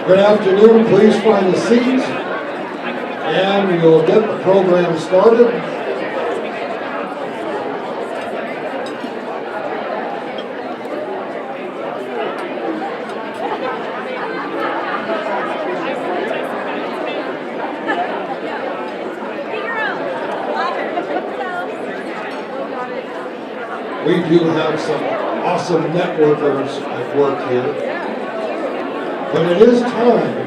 Good afternoon. Please find a seat, and we'll get the program started. We do have some awesome networkers at work here, but it is time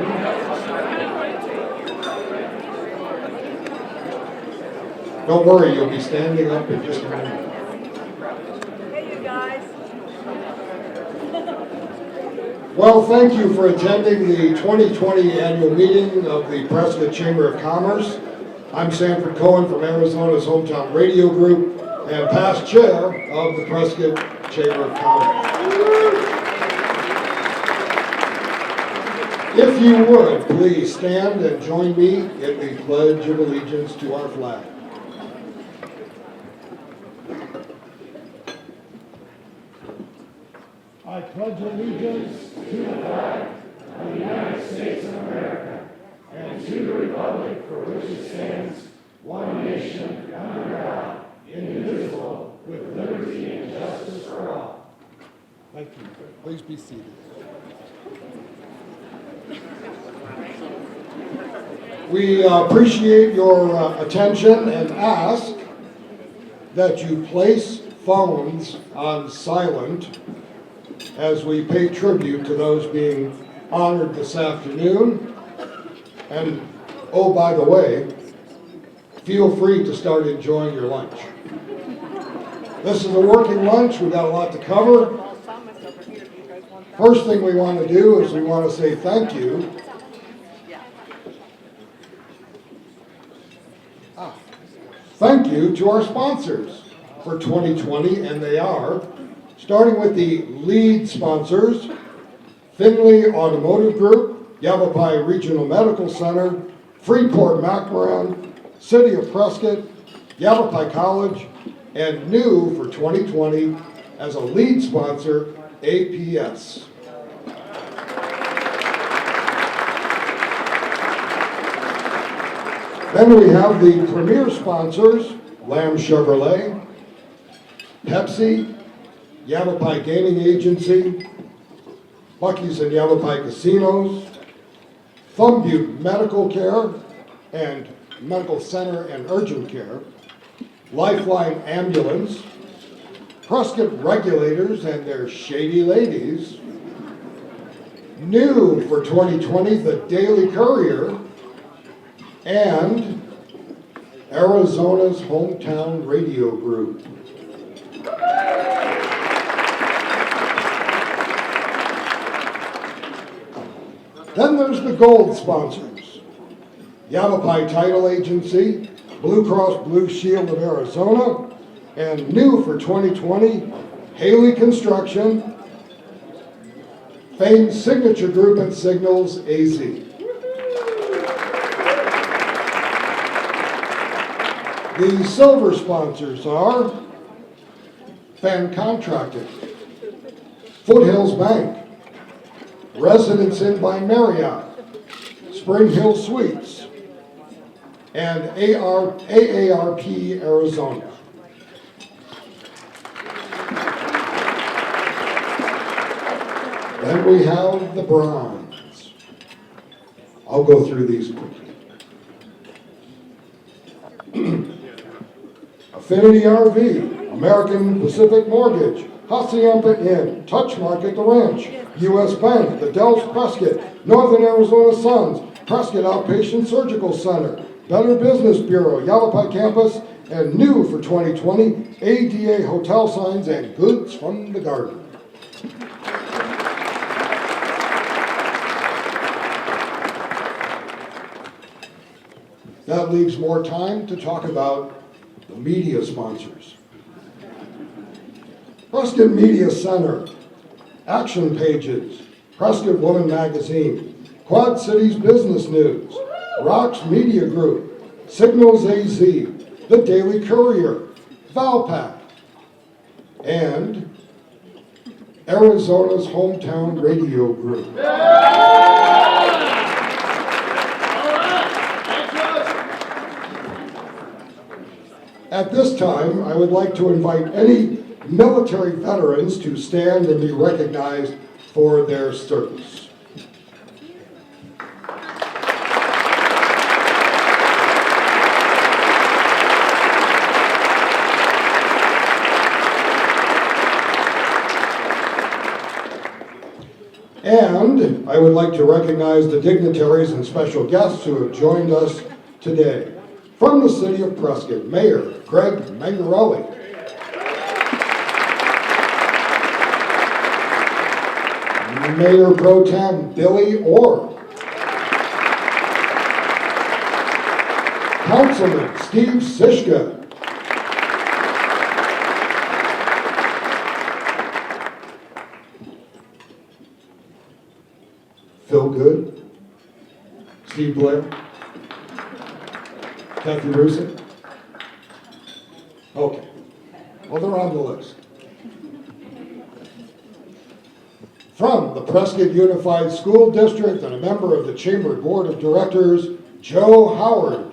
Don't worry, you'll be standing up in just a minute. Hey, you guys. Well, thank you for attending the 2020 annual meeting of the Prescott Chamber of Commerce. I'm Sanford Cohen from Arizona's Hometown Radio Group and past chair of the Prescott Chamber of Commerce. If you would, please stand and join me in the Pledge of Allegiance to our flag. I pledge allegiance to the flag of the United States of America and to the republic for which it stands, one nation, under God, indivisible, with liberty and justice for all. Thank you. Please be seated. We appreciate your attention and ask that you place phones on silent as we pay tribute to those being honored this afternoon. And, oh, by the way, feel free to start enjoying your lunch. This is a working lunch. We've got a lot to cover. First thing we want to do is we want to say thank you. Thank you to our sponsors for 2020, and they are, starting with the lead sponsors, Findlay Automotive Group, Yavapai Regional Medical Center, Freeport-McMoran, City of Prescott, Yavapai College, and new for 2020 as a lead sponsor, APS. Then we have the premier sponsors, Lamb Chevrolet, Pepsi, Yavapai Gaming Agency, Buc-ee's and Yavapai Casinos, Thumbbutte Medical Care and Medical Center and Urgent Care, Lifeline Ambulance, Prescott Regulators and their Shady Ladies, new for 2020, the Daily Courier, and Arizona's Hometown Radio Group. Then there's the gold sponsors, Yavapai Title Agency, Blue Cross Blue Shield of Arizona, and new for 2020, Haley Construction, famed Signature Group and Signals AZ. The silver sponsors are Fan Contracting, Foothills Bank, Residence Inn by Marriott, Spring Hill Suites, and AARP Arizona. Then we have the bronze. I'll go through these quickly. Affinity RV, American Pacific Mortgage, Hacienda Inn, Touch Market The Ranch, U.S. Bank, the Dells Prescott, Northern Arizona Suns, Prescott Outpatient Surgical Center, Better Business Bureau, Yavapai Campus, and new for 2020, ADA Hotel Signs and Goods from the Garden. That leaves more time to talk about the media sponsors. Prescott Media Center, Action Pages, Prescott Woman Magazine, Quad Cities Business News, Rocks Media Group, Signals AZ, The Daily Courier, Valpak, and Arizona's Hometown Radio Group. At this time, I would like to invite any military veterans to stand and be recognized for their service. And I would like to recognize the dignitaries and special guests who have joined us today. From the city of Prescott, Mayor Greg Mangarelli. Mayor Pro Tem Billy Orr. Councilman Steve Sischka. Phil Good. Steve Blair. Kathy Rusin? Okay. Well, they're on the list. From the Prescott Unified School District and a member of the Chamber Board of Directors, Joe Howard.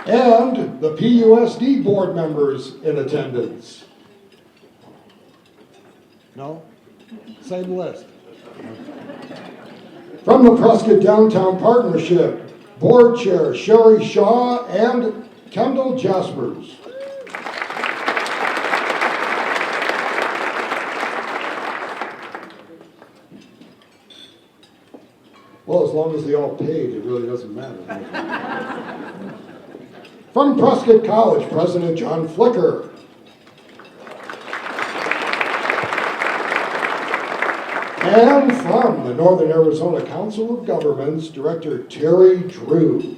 And the PUSD board members in attendance. No? Same list. From the Prescott Downtown Partnership, Board Chair Sherry Shaw and Kendall Jaspers. Well, as long as they all paid, it really doesn't matter. From Prescott College, President John Flicker. And from the Northern Arizona Council of Governments, Director Terry Drew.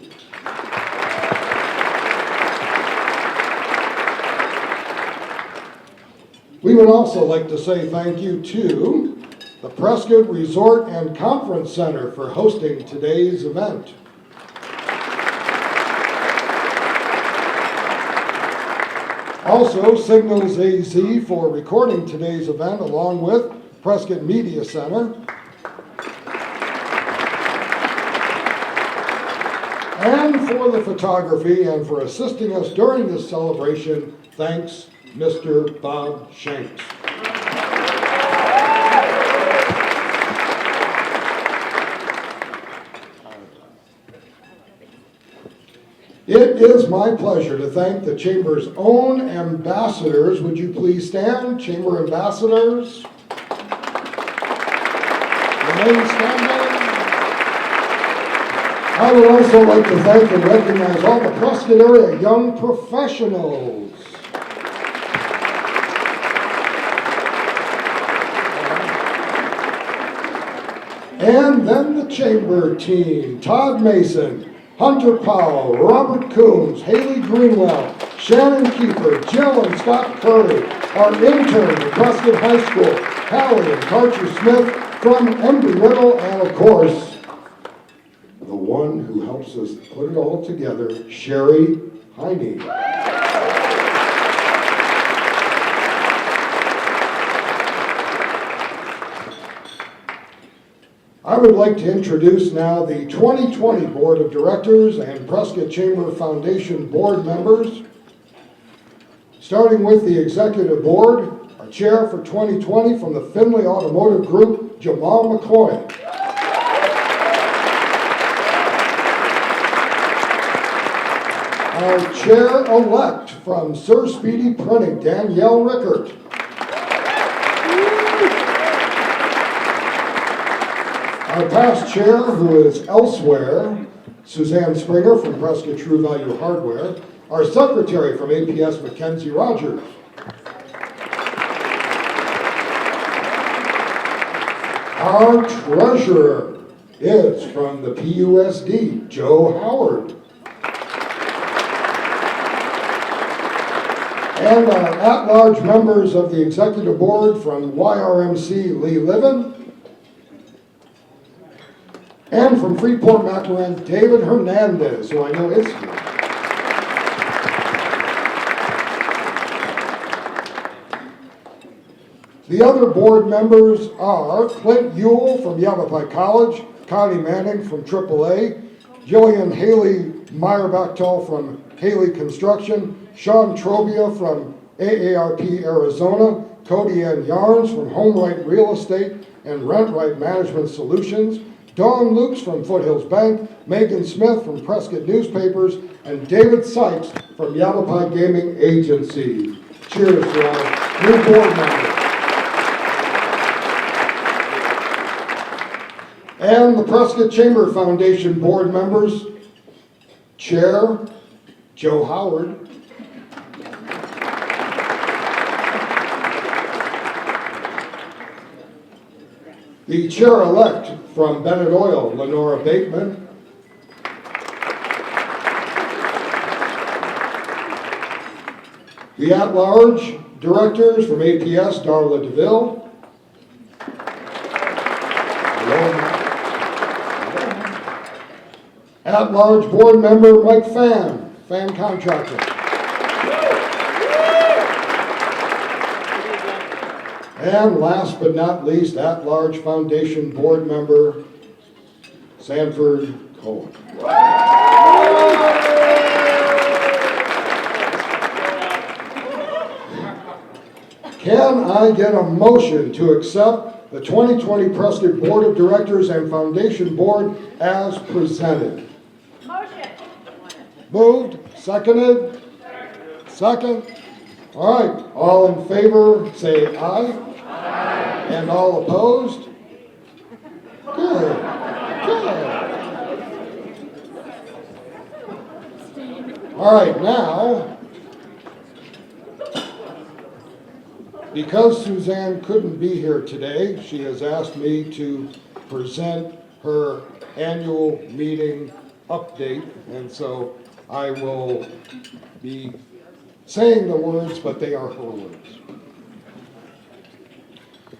We would also like to say thank you to the Prescott Resort and Conference Center for hosting today's event. Also, Signals AZ for recording today's event along with Prescott Media Center. And for the photography and for assisting us during this celebration, thanks, Mr. Bob Shanks. It is my pleasure to thank the Chamber's own ambassadors. Would you please stand, Chamber ambassadors? Remain standing. I would also like to thank and recognize all the Prescott area young professionals. And then the Chamber team, Todd Mason, Hunter Powell, Robert Coombs, Haley Greenwell, Shannon Keeper, Jill and Scott Curry, our intern at Prescott High School, Hallie and Carter Smith from Embry-Riddle, and of course, the one who helps us put it all together, Sherry Heine. I would like to introduce now the 2020 Board of Directors and Prescott Chamber Foundation Board members. Starting with the Executive Board, our Chair for 2020 from the Findlay Automotive Group, Jamal McCoy. Our Chair-elect from Sir Speedy Printing, Danielle Rickert. Our past chair, who is elsewhere, Suzanne Springer from Prescott True Value Hardware. Our secretary from APS, Mackenzie Rogers. Our treasurer is from the PUSD, Joe Howard. And our at-large members of the executive board from YRMC, Lee Livin. And from Freeport-McMoRan, David Hernandez, who I know is here. The other board members are Clint Ewell from Yavapai College, Connie Manning from AAA, Jillian Haley Meyer-Bachtel from Haley Construction, Sean Trobia from AARP Arizona, Cody Ann Yarns from HomeRight Real Estate and RentRight Management Solutions, Dawn Lukes from Foothills Bank, Megan Smith from Prescott Newspapers, and David Sykes from Yavapai Gaming Agency. Cheers to our new board members. And the Prescott Chamber Foundation board members, Chair Joe Howard, the chair-elect from Bennett Oil, Lenora Bateman, the at-large directors from APS, Darla DeVille, at-large board member Mike Fan Contractor, and last but not least, at-large foundation board member Sanford Cohen. Can I get a motion to accept the 2020 Prescott Board of Directors and Foundation Board as presented? Motion. Moved, seconded, second. All right, all in favor say aye. Aye. And all opposed? Good, good. All right, now, because Suzanne couldn't be here today, she has asked me to present her annual meeting update, and so I will be saying the words, but they are her words.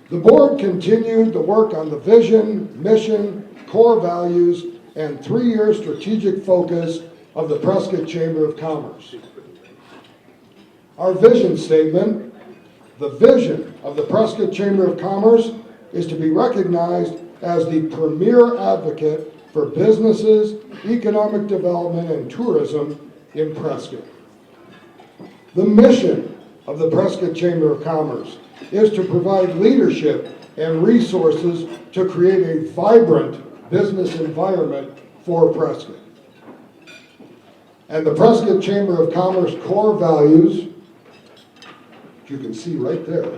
The board continued the work on the vision, mission, core values, and three-year strategic focus of the Prescott Chamber of Commerce. Our vision statement: the vision of the Prescott Chamber of Commerce is to be recognized as the premier advocate for businesses, economic development, and tourism in Prescott. The mission of the Prescott Chamber of Commerce is to provide leadership and resources to create a vibrant business environment for Prescott. And the Prescott Chamber of Commerce core values, you can see right there,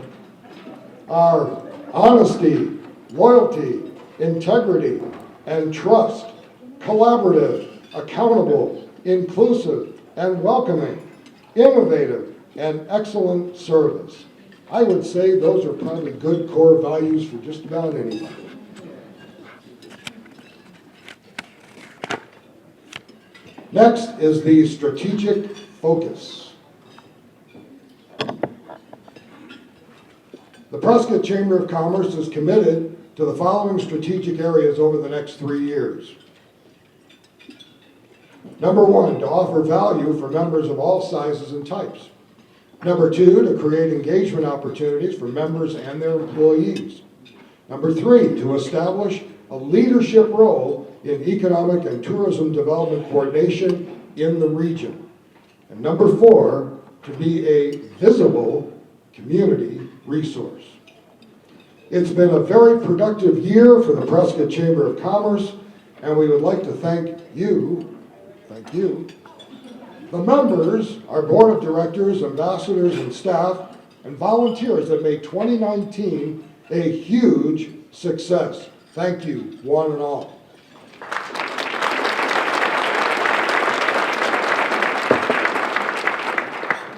are honesty, loyalty, integrity, and trust, collaborative, accountable, inclusive, and welcoming, innovative, and excellent service. I would say those are probably good core values for just about anybody. Next is the strategic focus. The Prescott Chamber of Commerce is committed to the following strategic areas over the next 3 years. Number one, to offer value for members of all sizes and types. Number two, to create engagement opportunities for members and their employees. Number three, to establish a leadership role in economic and tourism development coordination in the region. And number four, to be a visible community resource. It's been a very productive year for the Prescott Chamber of Commerce, and we would like to thank you, the members, our board of directors, ambassadors, and staff, and volunteers that made 2019 a huge success. Thank you, one and all.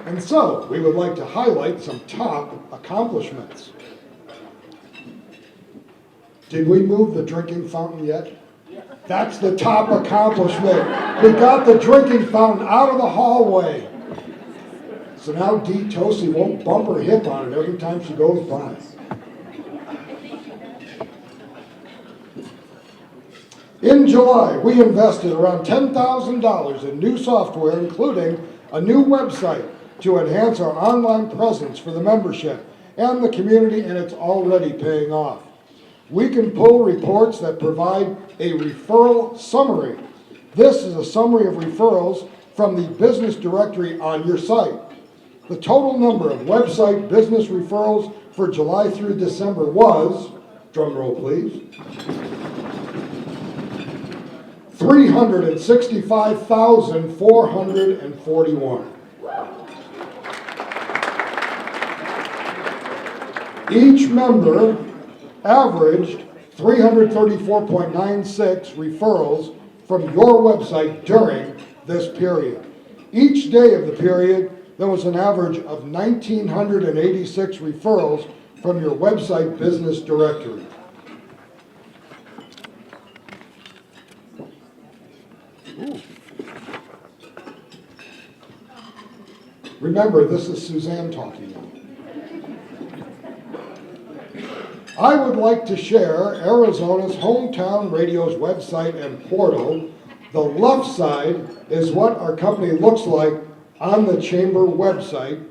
And so, we would like to highlight some top accomplishments. Did we move the drinking fountain yet? That's the top accomplishment. We got the drinking fountain out of the hallway. So now Dee Tosi won't bump her hip on it every time she goes by. In July, we invested around $10,000 in new software, including a new website to enhance our online presence for the membership and the community, and it's already paying off. we can pull reports that provide a referral summary. This is a summary of referrals from the business directory on your site. The total number of website business referrals for July through December was, drum roll please, 365,441. Each member averaged 334.96 referrals from your website during this period. Each day of the period, there was an average of 1,986 referrals from your website business directory. Ooh. Remember, this is Suzanne talking now. I would like to share Arizona's Hometown Radio's website and portal. The left side is what our company looks like on the Chamber website,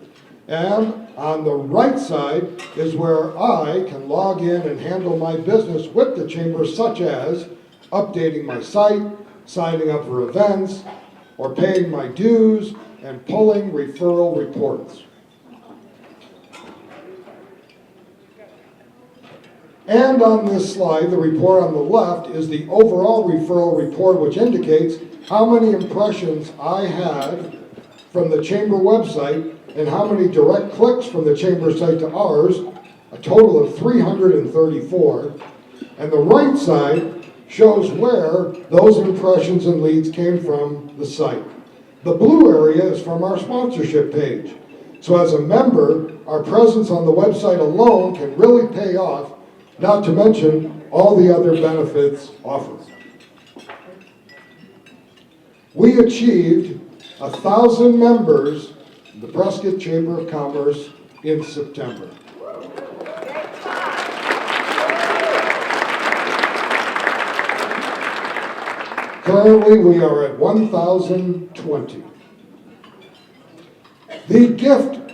and on the right side is where I can log in and handle my business with the Chamber, such as updating my site, signing up for events, or paying my dues, and pulling referral reports. And on this slide, the report on the left is the overall referral report, which indicates how many impressions I had from the Chamber website and how many direct clicks from the Chamber site to ours, a total of 334. And the right side shows where those impressions and leads came from the site. The blue area is from our sponsorship page. So as a member, our presence on the website alone can really pay off, not to mention all the other benefits offered. We achieved 1,000 members in the Prescott Chamber of Commerce in September. Currently, we are at 1,020. The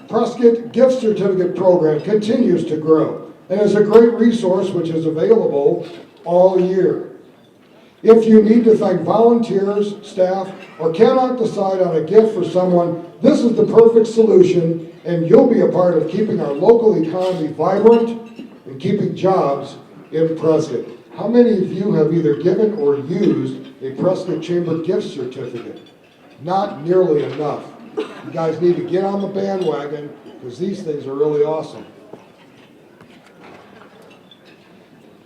Prescott Gift Certificate Program continues to grow and is a great resource which is available all year. If you need to thank volunteers, staff, or cannot decide on a gift for someone, this is the perfect solution, and you'll be a part of keeping our local economy vibrant and keeping jobs in Prescott. How many of you have either given or used a Prescott Chamber gift certificate? Not nearly enough. You guys need to get on the bandwagon because these things are really awesome.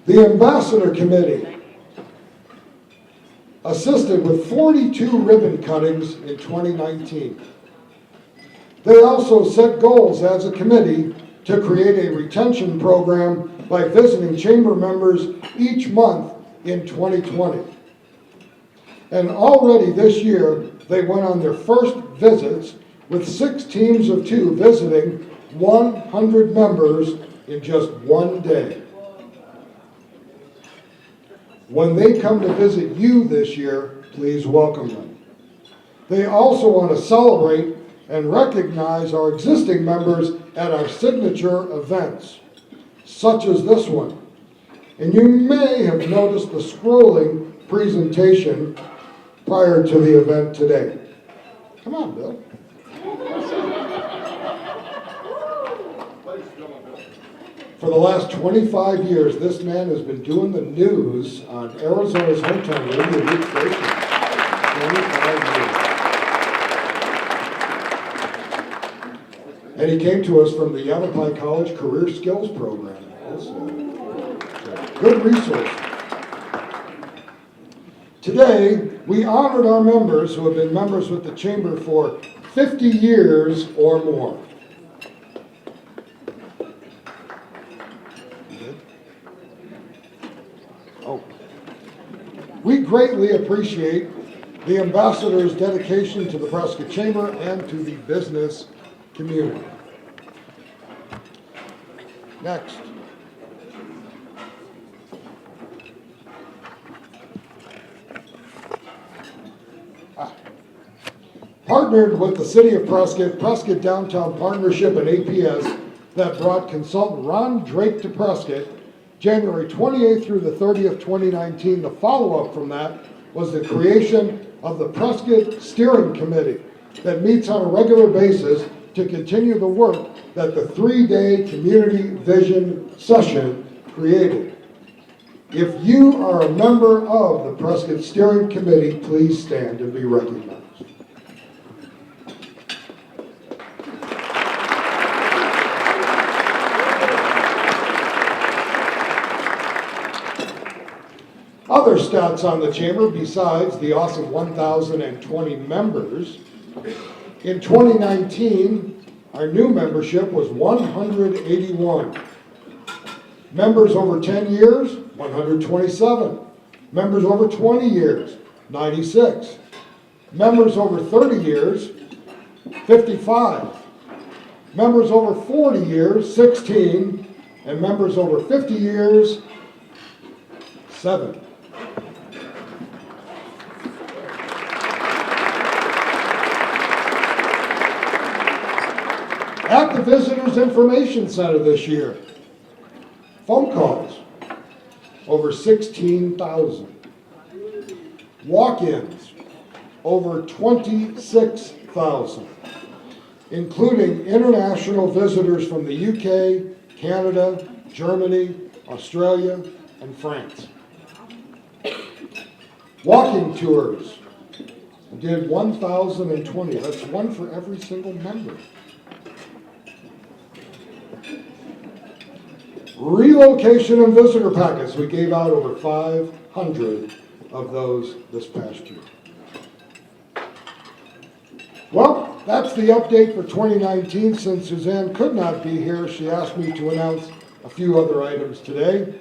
The Ambassador Committee assisted with 42 ribbon cuttings in 2019. They also set goals as a committee to create a retention program by visiting Chamber members each month in 2020. And already this year, they went on their first visits with 6 teams of 2 visiting 100 members in just one day. When they come to visit you this year, please welcome them. They also want to celebrate and recognize our existing members at our signature events, such as this one. And you may have noticed the scrolling presentation prior to the event today. Come on, Bill. For the last 25 years, this man has been doing the news on Arizona's Hometown Radio Youth Station. 25 years. And he came to us from the Yavapai College Career Skills Program also. Good resource. Today, we honored our members who have been members with the Chamber for 50 years or more. We greatly appreciate the ambassador's dedication to the Prescott Chamber and to the business community. Next. Partnered with the City of Prescott, Prescott Downtown Partnership, and APS that brought consultant Ron Drake to Prescott, January 28th through the 30th, 2019. The follow-up from that was the creation of the Prescott Steering Committee that meets on a regular basis to continue the work that the three-day community vision session created. If you are a member of the Prescott Steering Committee, please stand and be recognized. Other stats on the chamber besides the awesome 1,020 members. In 2019, our new membership was 181. Members over 10 years, 127. Members over 20 years, 96. Members over 30 years, 55. Members over 40 years, 16. And members over 50 years, 7. At the Visitors Information Center this year, phone calls, over 16,000. Walk-ins, over 26,000, including international visitors from the UK, Canada, Germany, Australia, and France. Walking tours did 1,020. That's one for every single member. Relocation and visitor packets. We gave out over 500 of those this past year. Well, that's the update for 2019. Since Suzanne could not be here, she asked me to announce a few other items today.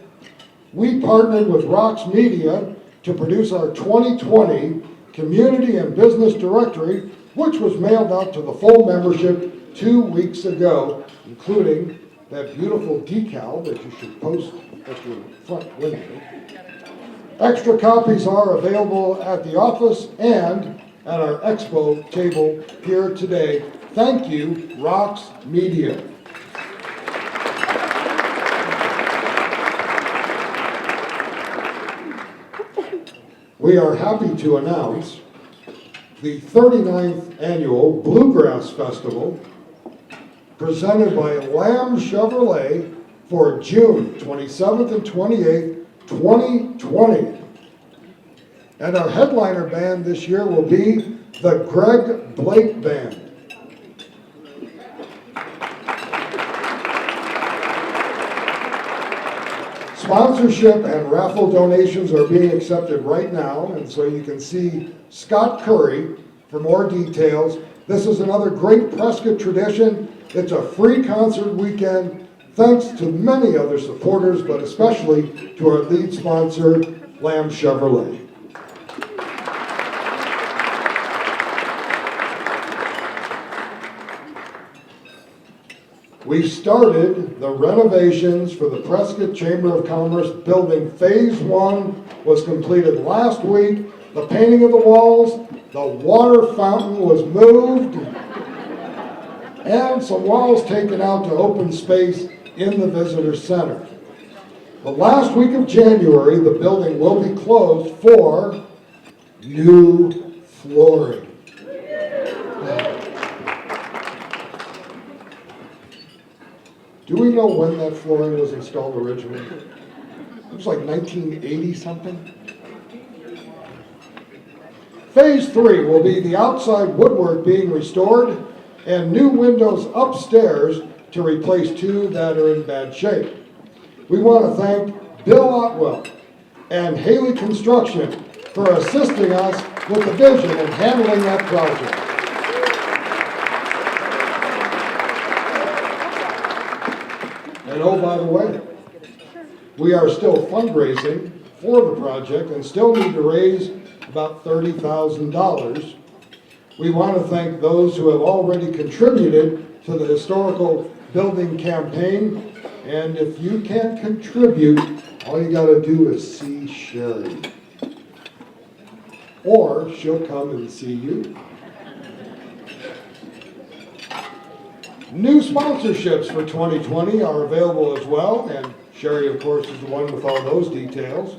We partnered with Rocks Media to produce our 2020 Community and Business Directory, which was mailed out to the full membership 2 weeks ago, including that beautiful decal that you should post at your front window. Extra copies are available at the office and at our expo table here today. Thank you, Rocks Media. We are happy to announce the 39th Annual Bluegrass Festival presented by Lamb Chevrolet for June 27th and 28th, 2020. And our headliner band this year will be the Greg Blake Band. Sponsorship and raffle donations are being accepted right now, and so you can see Scott Curry for more details. This is another great Prescott tradition. It's a free concert weekend, thanks to many other supporters, but especially to our lead sponsor, Lamb Chevrolet. We started the renovations for the Prescott Chamber of Commerce building. Phase 1 was completed last week. The painting of the walls, the water fountain was moved, and some walls taken out to open space in the visitor center. The last week of January, the building will be closed for new flooring. Do we know when that flooring was installed originally? It was like 1980 something. Phase 3 will be the outside woodwork being restored and new windows upstairs to replace 2 that are in bad shape. We want to thank Bill Otwell and Haley Construction for assisting us with the vision and handling that project. And oh, by the way, we are still fundraising for the project and still need to raise about $30,000. We want to thank those who have already contributed to the historical building campaign. And if you can't contribute, all you got to do is see Sherry. Or she'll come and see you. New sponsorships for 2020 are available as well, and Sherry, of course, is the one with all those details.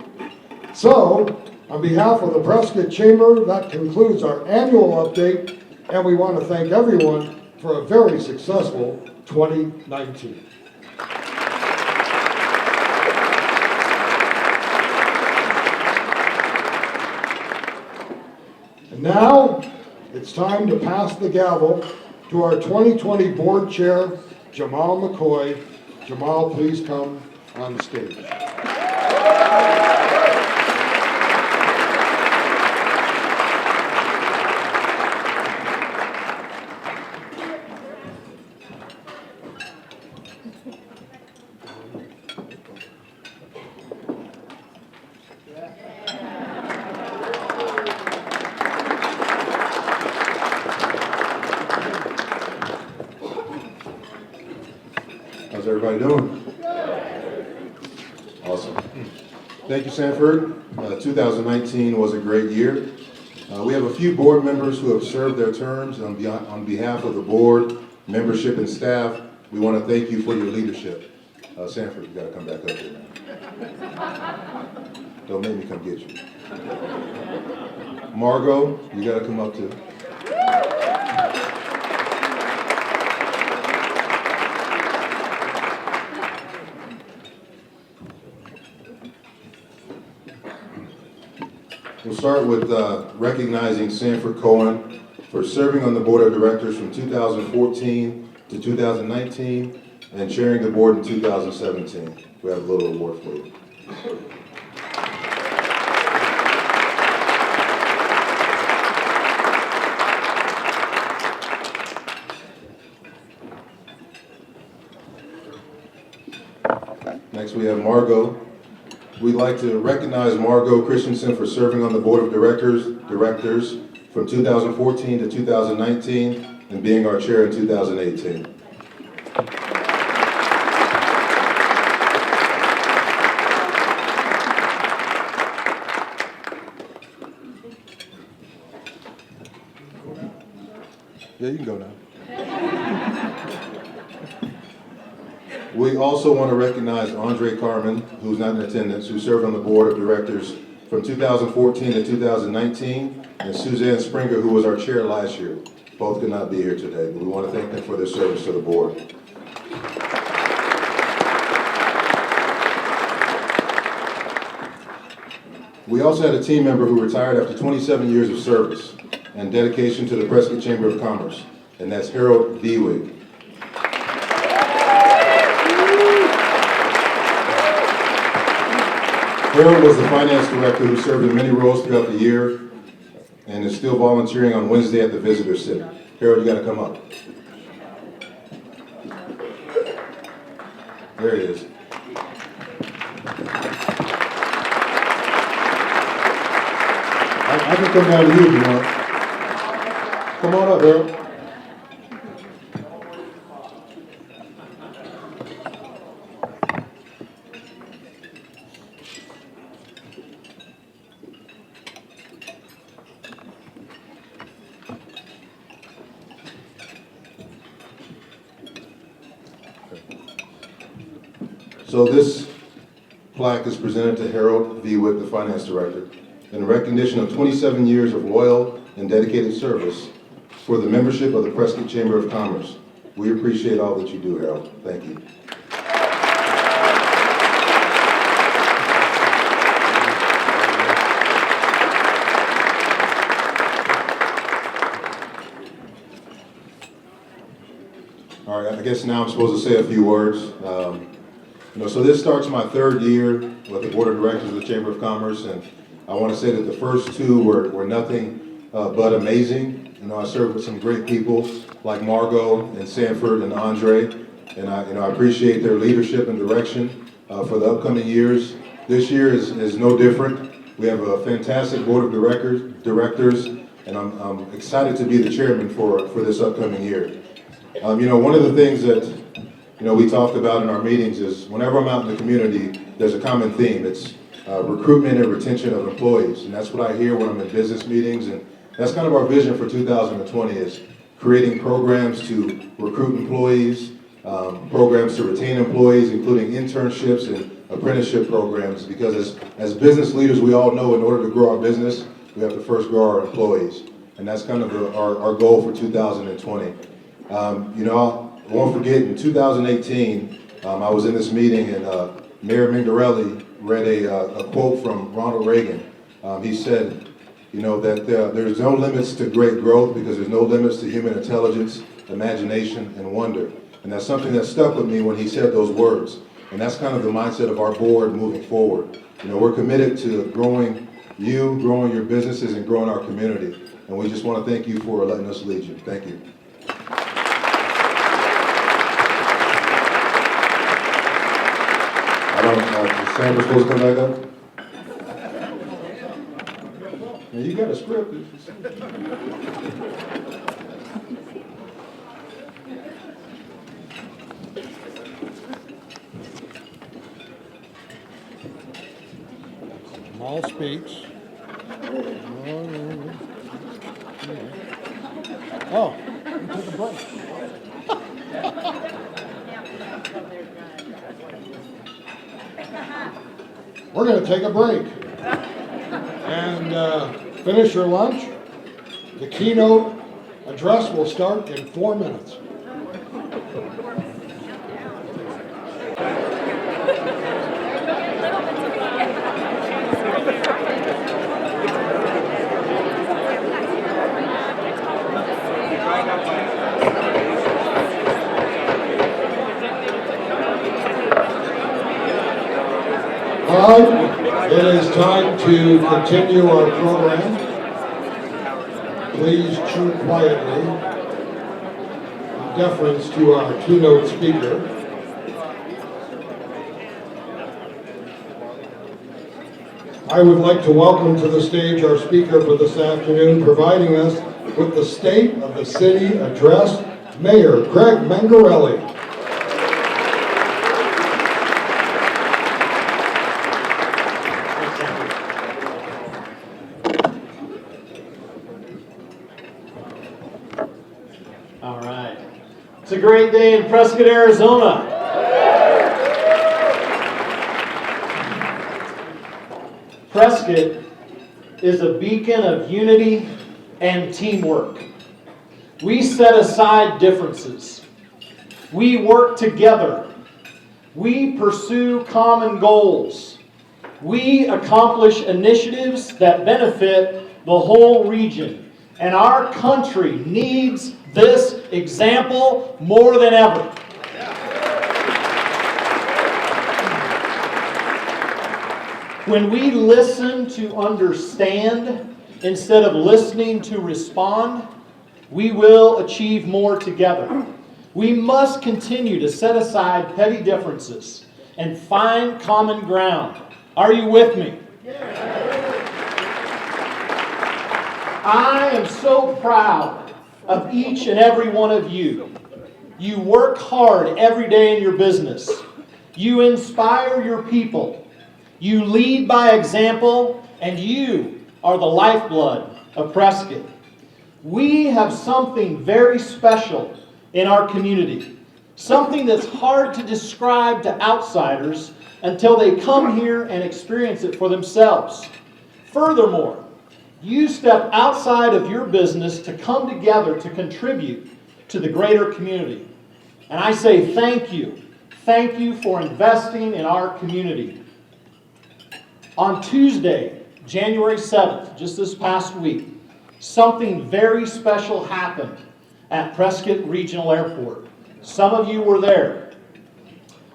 So, on behalf of the Prescott Chamber, that concludes our annual update, and we want to thank everyone for a very successful 2019. And now, it's time to pass the gavel to our 2020 Board Chair, Jamal McCoy. Jamal, please come on stage. How's everybody doing? Awesome. Thank you, Sanford. 2019 was a great year. We have a few board members who have served their terms. On behalf of the board, membership, and staff, we want to thank you for your leadership. Sanford, you got to come back up here, man. Don't make me come get you. Margot, you got to come up too. We'll start with recognizing Sanford Cohen for serving on the Board of Directors from 2014 to 2019 and chairing the board in 2017. We have a little award for you. Next we have Margot. We'd like to recognize Margot Christensen for serving on the Board of Directors from 2014 to 2019 and being our chair in 2018. Yeah, you can go now. We also want to recognize Andre Carmen, who's not in attendance, who served on the Board of Directors from 2014 to 2019, and Suzanne Springer, who was our chair last year. Both could not be here today, but we want to thank them for their service to the board. We also had a team member who retired after 27 years of service and dedication to the Prescott Chamber of Commerce, and that's Harold Viewig. Harold was the finance director who served in many roles throughout the year and is still volunteering on Wednesday at the Visitor Center. Harold, you got to come up. There he is. I can come down to you if you want. Come on up, Harold. So this plaque is presented to Harold Viewig, the finance director, in recognition of 27 years of loyal and dedicated service for the membership of the Prescott Chamber of Commerce. We appreciate all that you do, Harold. Thank you. All right, I guess now I'm supposed to say a few words. So this starts my third year with the Board of Directors of the Chamber of Commerce, and I want to say that the first two were nothing but amazing. I served with some great people like Margot and Sanford and Andre, and I appreciate their leadership and direction for the upcoming years. This year is no different. We have a fantastic Board of Directors, and I'm excited to be the chairman for this upcoming year. One of the things that we talked about in our meetings is whenever I'm out in the community, there's a common theme. It's recruitment and retention of employees. And that's what I hear when I'm in business meetings. And that's kind of our vision for 2020 is creating programs to recruit employees, programs to retain employees, including internships and apprenticeship programs, because as business leaders, we all know in order to grow our business, we have to first grow our employees. And that's kind of our goal for 2020. I won't forget, in 2018, I was in this meeting and Mayor Mingarelli read a quote from Ronald Reagan. He said, that there's no limits to great growth because there's no limits to human intelligence, imagination, and wonder. And that's something that stuck with me when he said those words. And that's kind of the mindset of our board moving forward. We're committed to growing your businesses, and growing our community. And we just want to thank you for letting us lead you. Thank you. Is Sandra supposed to come back up? Now you got a script. All speaks. Oh, you took a break. We're going to take a break and finish your lunch. The keynote address will start in 4 minutes. All right, it is time to continue our program. Please chew quietly in deference to our keynote speaker. I would like to welcome to the stage our speaker for this afternoon, providing us with the State of the City Address, Mayor Craig Mingarelli. All right. It's a great day in Prescott, Arizona. Prescott is a beacon of unity and teamwork. We set aside differences. We work together. We pursue common goals. We accomplish initiatives that benefit the whole region. And our country needs this example more than ever. When we listen to understand instead of listening to respond, we will achieve more together. We must continue to set aside petty differences and find common ground. Are you with me? I am so proud of each and every one of you. You work hard every day in your business. You inspire your people. You lead by example, and you are the lifeblood of Prescott. We have something very special in our community, something that's hard to describe to outsiders until they come here and experience it for themselves. Furthermore, you step outside of your business to come together to contribute to the greater community. And I say thank you. Thank you for investing in our community. On Tuesday, January 7th, just this past week, something very special happened at Prescott Regional Airport. Some of you were there.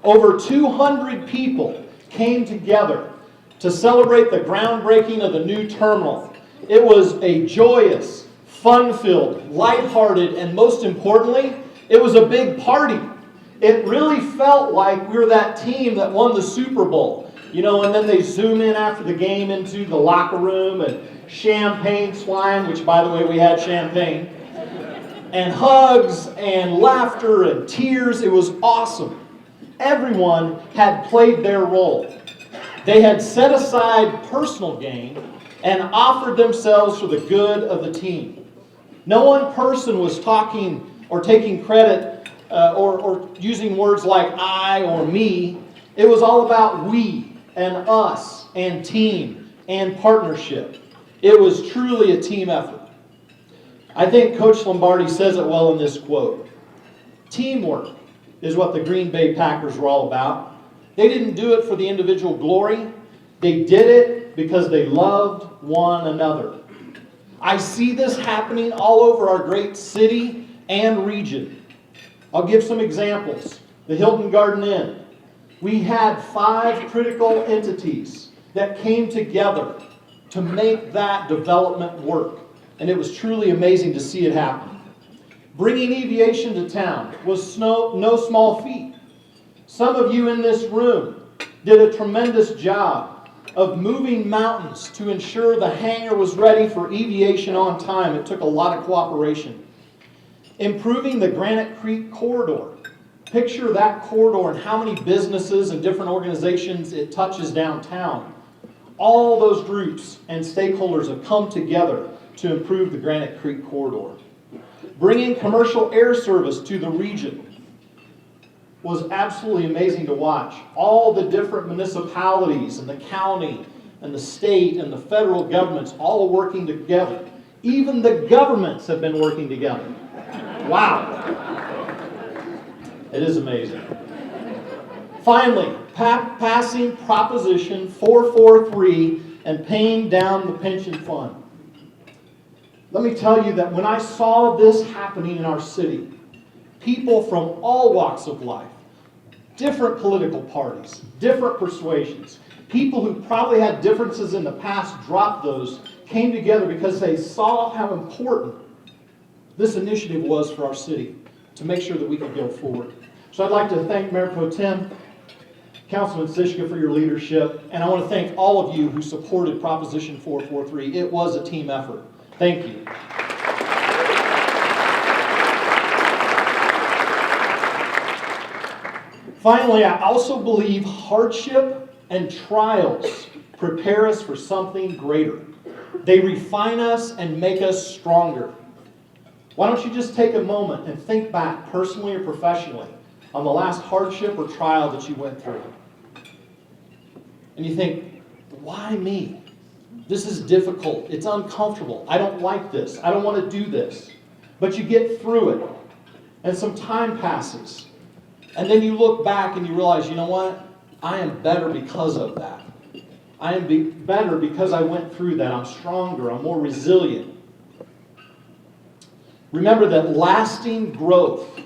Over 200 people came together to celebrate the groundbreaking of the new terminal. It was a joyous, fun-filled, lighthearted, and most importantly, it was a big party. It really felt like we were that team that won the Super Bowl. And then they zoom in after the game into the locker room and champagne flying, which, by the way, we had champagne, and hugs and laughter and tears. It was awesome. Everyone had played their role. They had set aside personal gain and offered themselves for the good of the team. No one person was talking or taking credit or using words like I or me. It was all about we and us and team and partnership. It was truly a team effort. I think Coach Lombardi says it well in this quote. Teamwork is what the Green Bay Packers were all about. They didn't do it for the individual glory. They did it because they loved one another. I see this happening all over our great city and region. I'll give some examples. The Hilton Garden Inn. We had 5 critical entities that came together to make that development work. And it was truly amazing to see it happen. Bringing aviation to town was no small feat. Some of you in this room did a tremendous job of moving mountains to ensure the hangar was ready for aviation on time. It took a lot of cooperation. Improving the Granite Creek corridor. Picture that corridor and how many businesses and different organizations it touches downtown. All those groups and stakeholders have come together to improve the Granite Creek corridor. Bringing commercial air service to the region was absolutely amazing to watch. All the different municipalities and the county and the state and the federal governments all working together. Even the governments have been working together. Wow. It is amazing. Finally, passing Proposition 443 and paying down the pension fund. Let me tell you that when I saw this happening in our city, people from all walks of life, different political parties, different persuasions, people who probably had differences in the past dropped those, came together because they saw how important this initiative was for our city to make sure that we could go forward. So I'd like to thank Mayor Pro Tem, Councilman Sischka for your leadership, and I want to thank all of you who supported Proposition 443. It was a team effort. Thank you. Finally, I also believe hardship and trials prepare us for something greater. They refine us and make us stronger. Why don't you just take a moment and think back, personally or professionally, on the last hardship or trial that you went through. And you think, why me? This is difficult. It's uncomfortable. I don't like this. I don't want to do this. But you get through it. And some time passes. And then you look back and you realize, you know what? I am better because of that. I am better because I went through that. I'm stronger. I'm more resilient. Remember that lasting growth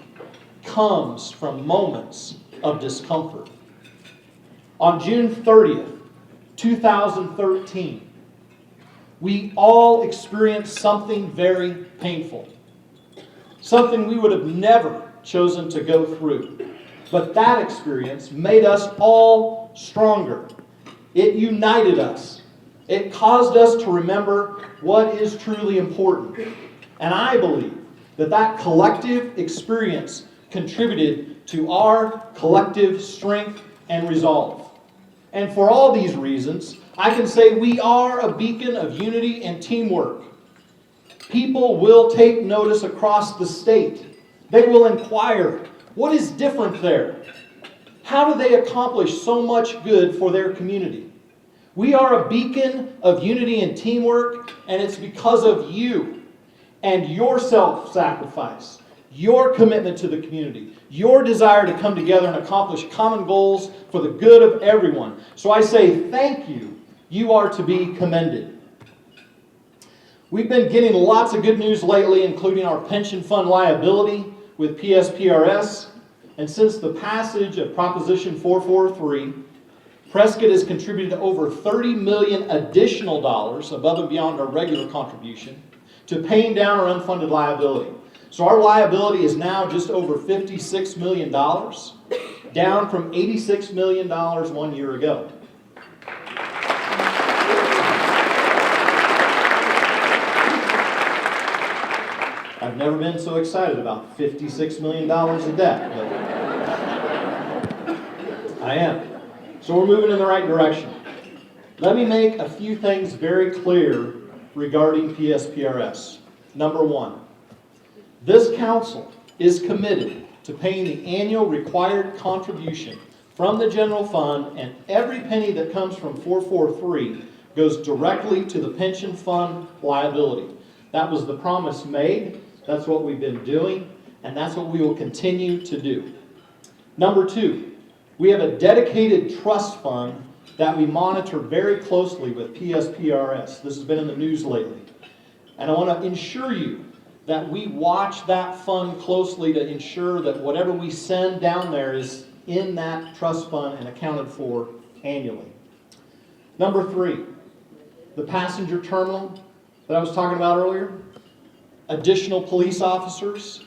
comes from moments of discomfort. On June 30th, 2013, we all experienced something very painful. Something we would have never chosen to go through. But that experience made us all stronger. It united us. It caused us to remember what is truly important. And I believe that that collective experience contributed to our collective strength and resolve. And for all these reasons, I can say we are a beacon of unity and teamwork. People will take notice across the state. They will inquire, what is different there? How do they accomplish so much good for their community? We are a beacon of unity and teamwork, and it's because of you and your self-sacrifice, your commitment to the community, your desire to come together and accomplish common goals for the good of everyone. So I say thank you. You are to be commended. We've been getting lots of good news lately, including our pension fund liability with PSPRS. And since the passage of Proposition 443, Prescott has contributed over $30 million additional dollars above and beyond our regular contribution to paying down our unfunded liability. So our liability is now just over $56 million, down from $86 million 1 year ago. I've never been so excited about $56 million of debt, but I am. So we're moving in the right direction. Let me make a few things very clear regarding PSPRS. Number one, this council is committed to paying the annual required contribution from the general fund, and every penny that comes from 443 goes directly to the pension fund liability. That was the promise made. That's what we've been doing, and that's what we will continue to do. Number two, we have a dedicated trust fund that we monitor very closely with PSPRS. This has been in the news lately. And I want to ensure you that we watch that fund closely to ensure that whatever we send down there is in that trust fund and accounted for annually. Number three, the passenger terminal that I was talking about earlier, additional police officers,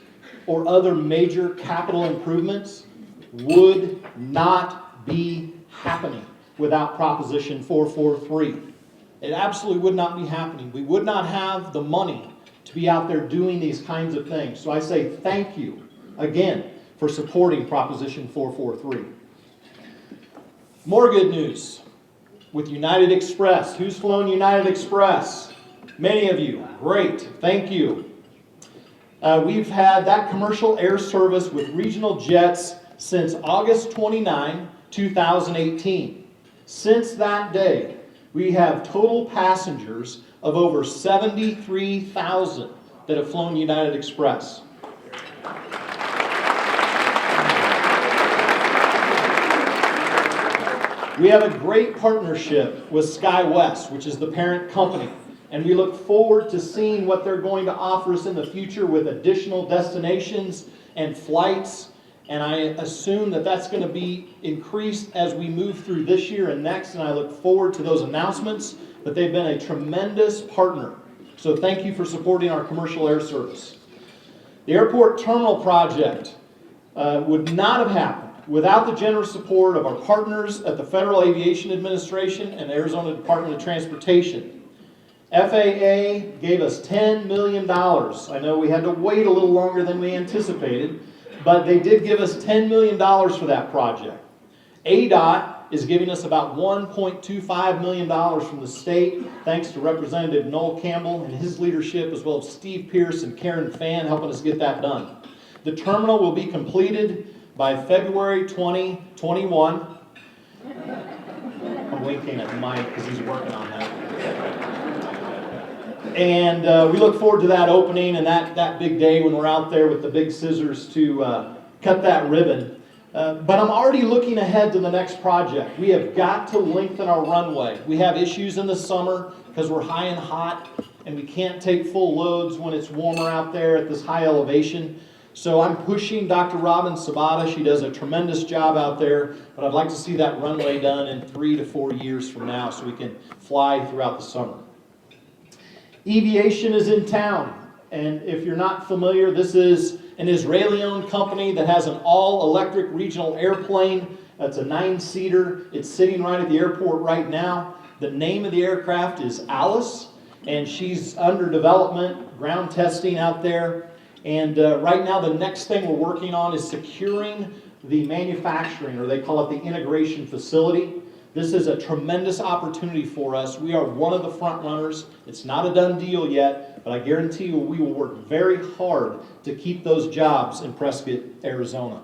or other major capital improvements would not be happening without Proposition 443. It absolutely would not be happening. We would not have the money to be out there doing these kinds of things. So I say thank you again for supporting Proposition 443. More good news with United Express. Who's flown United Express? Many of you. Great. Thank you. We've had that commercial air service with regional jets since August 29, 2018. Since that day, we have total passengers of over 73,000 that have flown United Express. We have a great partnership with SkyWest, which is the parent company, and we look forward to seeing what they're going to offer us in the future with additional destinations and flights. And I assume that that's going to be increased as we move through this year and next, and I look forward to those announcements. But they've been a tremendous partner. So thank you for supporting our commercial air service. The airport terminal project would not have happened without the generous support of our partners at the Federal Aviation Administration and Arizona Department of Transportation. FAA gave us $10 million. I know we had to wait a little longer than we anticipated, but they did give us $10 million for that project. ADOT is giving us about $1.25 million from the state, thanks to Representative Noel Campbell and his leadership, as well as Steve Pierce and Karen Fan helping us get that done. The terminal will be completed by February 2021. I'm winking at Mike because he's working on that. And we look forward to that opening and that big day when we're out there with the big scissors to cut that ribbon. But I'm already looking ahead to the next project. We have got to lengthen our runway. We have issues in the summer because we're high and hot, and we can't take full loads when it's warmer out there at this high elevation. So I'm pushing Dr. Robin Sabata. She does a tremendous job out there, but I'd like to see that runway done in 3 to 4 years from now so we can fly throughout the summer. Eviation is in town, and if you're not familiar, this is an Israeli-owned company that has an all-electric regional airplane. It's a 9-seater. It's sitting right at the airport right now. The name of the aircraft is Alice, and she's under development, ground testing out there. And right now, the next thing we're working on is securing the manufacturing, or they call it the integration facility. This is a tremendous opportunity for us. We are one of the front runners. It's not a done deal yet, but I guarantee you we will work very hard to keep those jobs in Prescott, Arizona.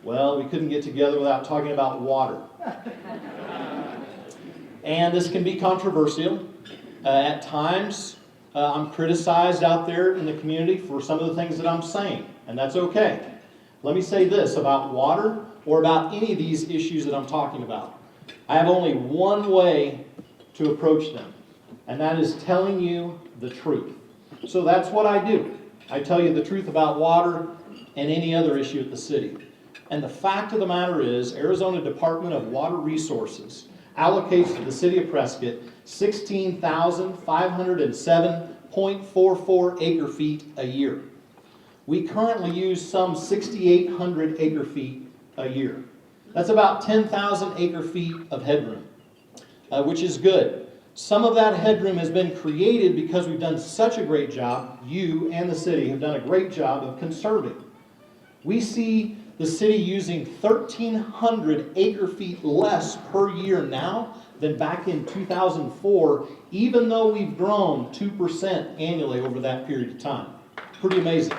Well, we couldn't get together without talking about water. And this can be controversial. At times, I'm criticized out there in the community for some of the things that I'm saying, and that's okay. Let me say this about water or about any of these issues that I'm talking about. I have only one way to approach them, and that is telling you the truth. So that's what I do. I tell you the truth about water and any other issue at the city. And the fact of the matter is, Arizona Department of Water Resources allocates to the city of Prescott 16,507.44 acre feet a year. We currently use some 6,800 acre feet a year. That's about 10,000 acre feet of headroom, which is good. Some of that headroom has been created because we've done such a great job. You and the city have done a great job of conserving. We see the city using 1,300 acre feet less per year now than back in 2004, even though we've grown 2% annually over that period of time. Pretty amazing.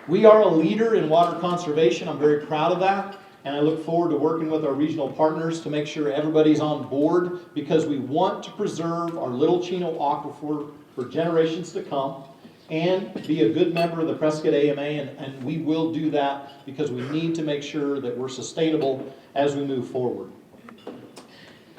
We are a leader in water conservation. I'm very proud of that. And I look forward to working with our regional partners to make sure everybody's on board, because we want to preserve our Little Chino aquifer for generations to come and be a good member of the Prescott AMA, and we will do that because we need to make sure that we're sustainable as we move forward.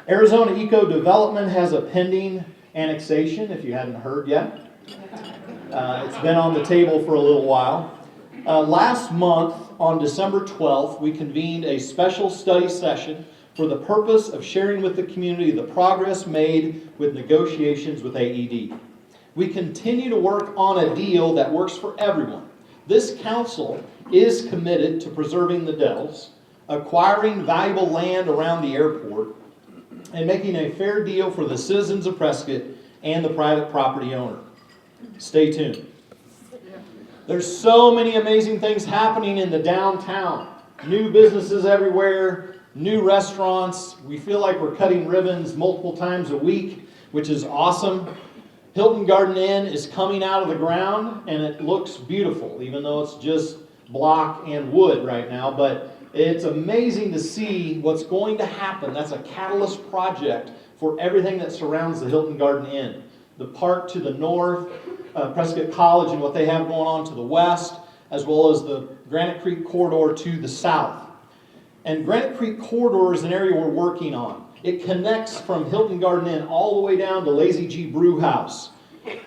Arizona Eco Development has a pending annexation, if you hadn't heard yet. It's been on the table for a little while. Last month, on December 12th, we convened a special study session for the purpose of sharing with the community the progress made with negotiations with AED. We continue to work on a deal that works for everyone. This council is committed to preserving the Dells, acquiring valuable land around the airport, and making a fair deal for the citizens of Prescott and the private property owner. Stay tuned. There's so many amazing things happening in the downtown. New businesses everywhere, new restaurants. We feel like we're cutting ribbons multiple times a week, which is awesome. Hilton Garden Inn is coming out of the ground, and it looks beautiful, even though it's just block and wood right now. But it's amazing to see what's going to happen. That's a catalyst project for everything that surrounds the Hilton Garden Inn. The park to the north, Prescott College and what they have going on to the west, as well as the Granite Creek Corridor to the south. And Granite Creek Corridor is an area we're working on. It connects from Hilton Garden Inn all the way down to Lazy G Brew House.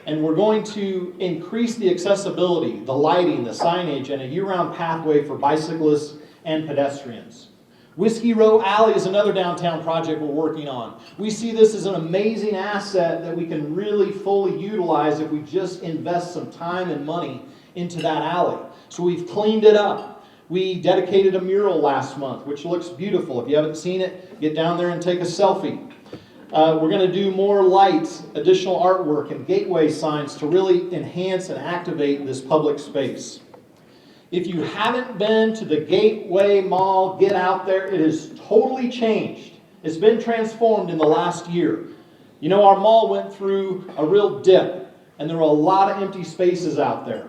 And we're going to increase the accessibility, the lighting, the signage, and a year-round pathway for bicyclists and pedestrians. Whiskey Row Alley is another downtown project we're working on. We see this as an amazing asset that we can really fully utilize if we just invest some time and money into that alley. So we've cleaned it up. We dedicated a mural last month, which looks beautiful. If you haven't seen it, get down there and take a selfie. We're going to do more lights, additional artwork, and gateway signs to really enhance and activate this public space. If you haven't been to the Gateway Mall, get out there. It has totally changed. It's been transformed in the last year. You know, our mall went through a real dip, and there were a lot of empty spaces out there.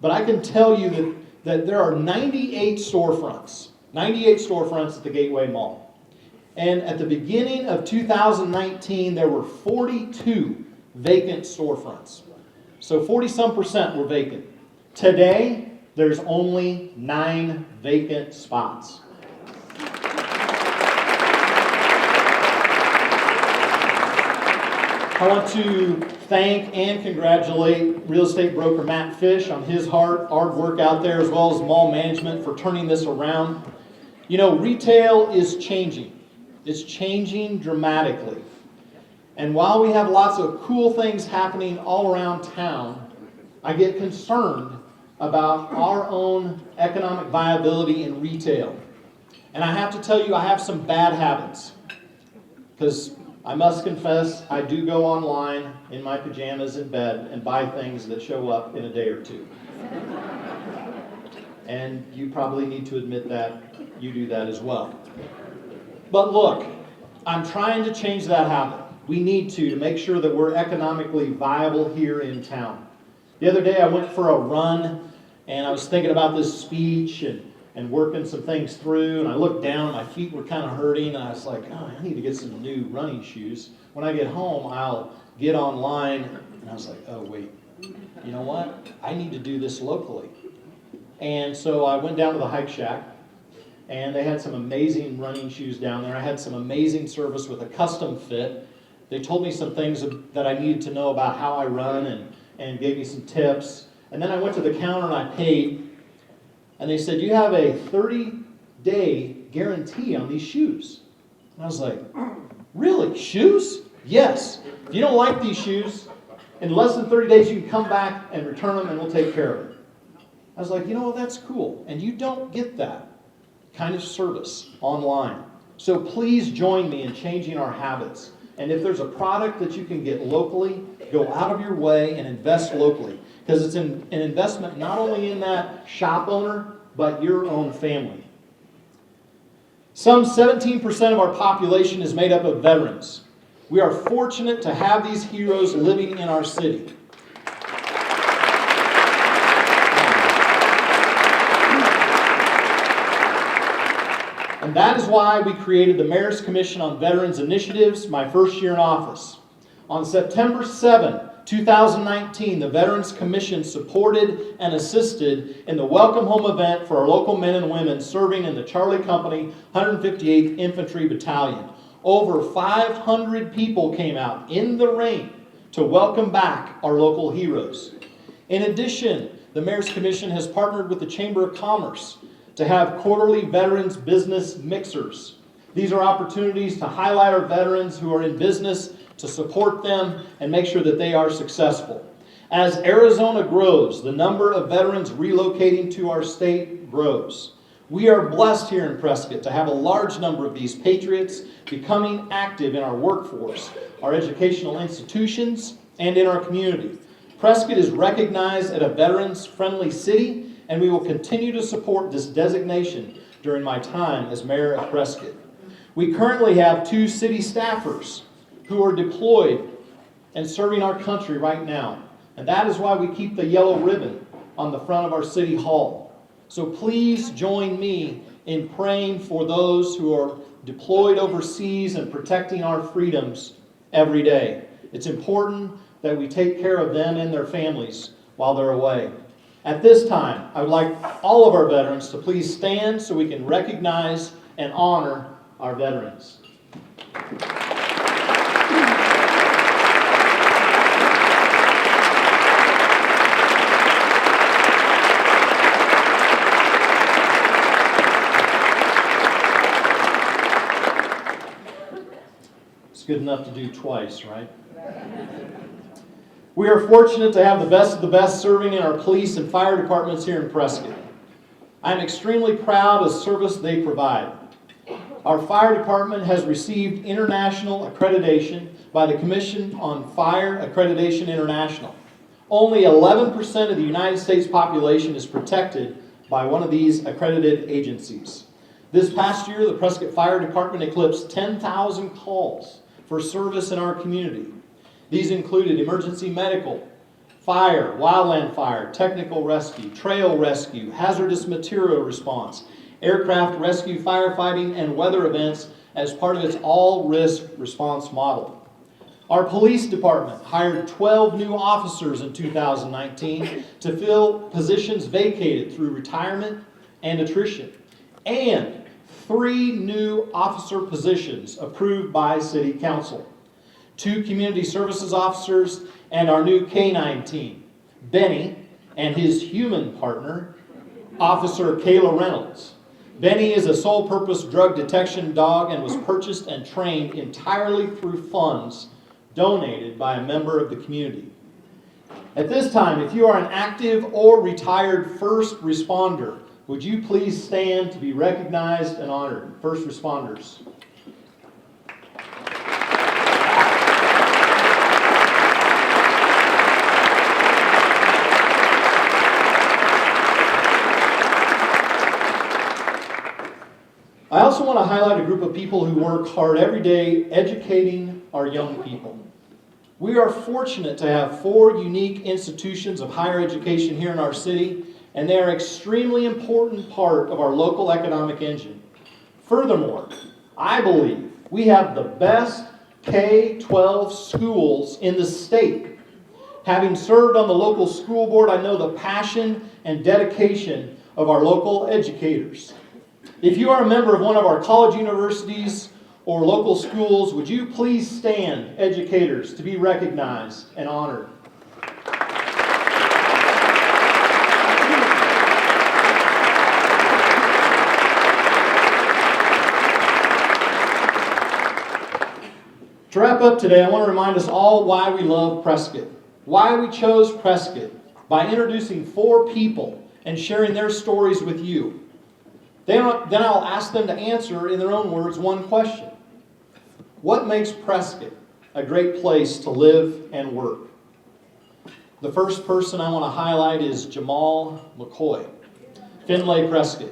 But I can tell you that there are 98 storefronts at the Gateway Mall. And at the beginning of 2019, there were 42 vacant storefronts. So 40-some% were vacant. Today, there's only 9 vacant spots. I want to thank and congratulate real estate broker Matt Fish on his hard work out there, as well as mall management for turning this around. You know, retail is changing. It's changing dramatically. And while we have lots of cool things happening all around town, I get concerned about our own economic viability in retail. And I have to tell you, I have some bad habits. Because I must confess, I do go online in my pajamas in bed and buy things that show up in a day or two. And you probably need to admit that you do that as well. But look, I'm trying to change that habit. We need to make sure that we're economically viable here in town. The other day I went for a run, and I was thinking about this speech and working some things through, and I looked down, and my feet were kind of hurting, and I was like, oh, I need to get some new running shoes. When I get home, I'll get online, and I was like, oh, wait, you know what? I need to do this locally. And so I went down to the Hike Shack, and they had some amazing running shoes down there. I had some amazing service with a custom fit. They told me some things that I needed to know about how I run and gave me some tips. And then I went to the counter and I paid, and they said, you have a 30-day guarantee on these shoes. And I was like, really? Shoes? Yes. If you don't like these shoes, in less than 30 days you can come back and return them and we'll take care of it. I was like, you know what, that's cool. And you don't get that kind of service online. So please join me in changing our habits. And if there's a product that you can get locally, go out of your way and invest locally. Because it's an investment not only in that shop owner, but your own family. Some 17% of our population is made up of veterans. We are fortunate to have these heroes living in our city. And that is why we created the Mayor's Commission on Veterans Initiatives my first year in office. On September 7, 2019, the Veterans Commission supported and assisted in the Welcome Home event for our local men and women serving in the Charlie Company 158th Infantry Battalion. Over 500 people came out in the rain to welcome back our local heroes. In addition, the Mayor's Commission has partnered with the Chamber of Commerce to have quarterly Veterans Business Mixers. These are opportunities to highlight our veterans who are in business, to support them and make sure that they are successful. As Arizona grows, the number of veterans relocating to our state grows. We are blessed here in Prescott to have a large number of these patriots becoming active in our workforce, our educational institutions, and in our community. Prescott is recognized as a veterans-friendly city, and we will continue to support this designation during my time as mayor of Prescott. We currently have 2 city staffers who are deployed and serving our country right now. And that is why we keep the yellow ribbon on the front of our city hall. So please join me in praying for those who are deployed overseas and protecting our freedoms every day. It's important that we take care of them and their families while they're away. At this time, I would like all of our veterans to please stand so we can recognize and honor our veterans. It's good enough to do twice, right? We are fortunate to have the best of the best serving in our police and fire departments here in Prescott. I'm extremely proud of the service they provide. Our fire department has received international accreditation by the Commission on Fire Accreditation International. Only 11% of the United States population is protected by one of these accredited agencies. This past year, the Prescott Fire Department eclipsed 10,000 calls for service in our community. These included emergency medical, fire, wildland fire, technical rescue, trail rescue, hazardous material response, aircraft rescue, firefighting, and weather events as part of its all-risk response model. Our police department hired 12 new officers in 2019 to fill positions vacated through retirement and attrition, and 3 new officer positions approved by City Council. 2 community services officers and our new K-9 team, Benny and his human partner, Officer Kayla Reynolds. Benny is a sole-purpose drug detection dog and was purchased and trained entirely through funds donated by a member of the community. At this time, if you are an active or retired first responder, would you please stand to be recognized and honored? First responders. I also want to highlight a group of people who work hard every day educating our young people. We are fortunate to have 4 unique institutions of higher education here in our city, and they are an extremely important part of our local economic engine. Furthermore, I believe we have the best K-12 schools in the state. Having served on the local school board, I know the passion and dedication of our local educators. If you are a member of one of our college universities or local schools, would you please stand, educators, to be recognized and honored? To wrap up today, I want to remind us all why we love Prescott, why we chose Prescott, by introducing 4 people and sharing their stories with you. Then I'll ask them to answer, in their own words, one question. What makes Prescott a great place to live and work? The first person I want to highlight is Jamal McCoy, Finlay, Prescott.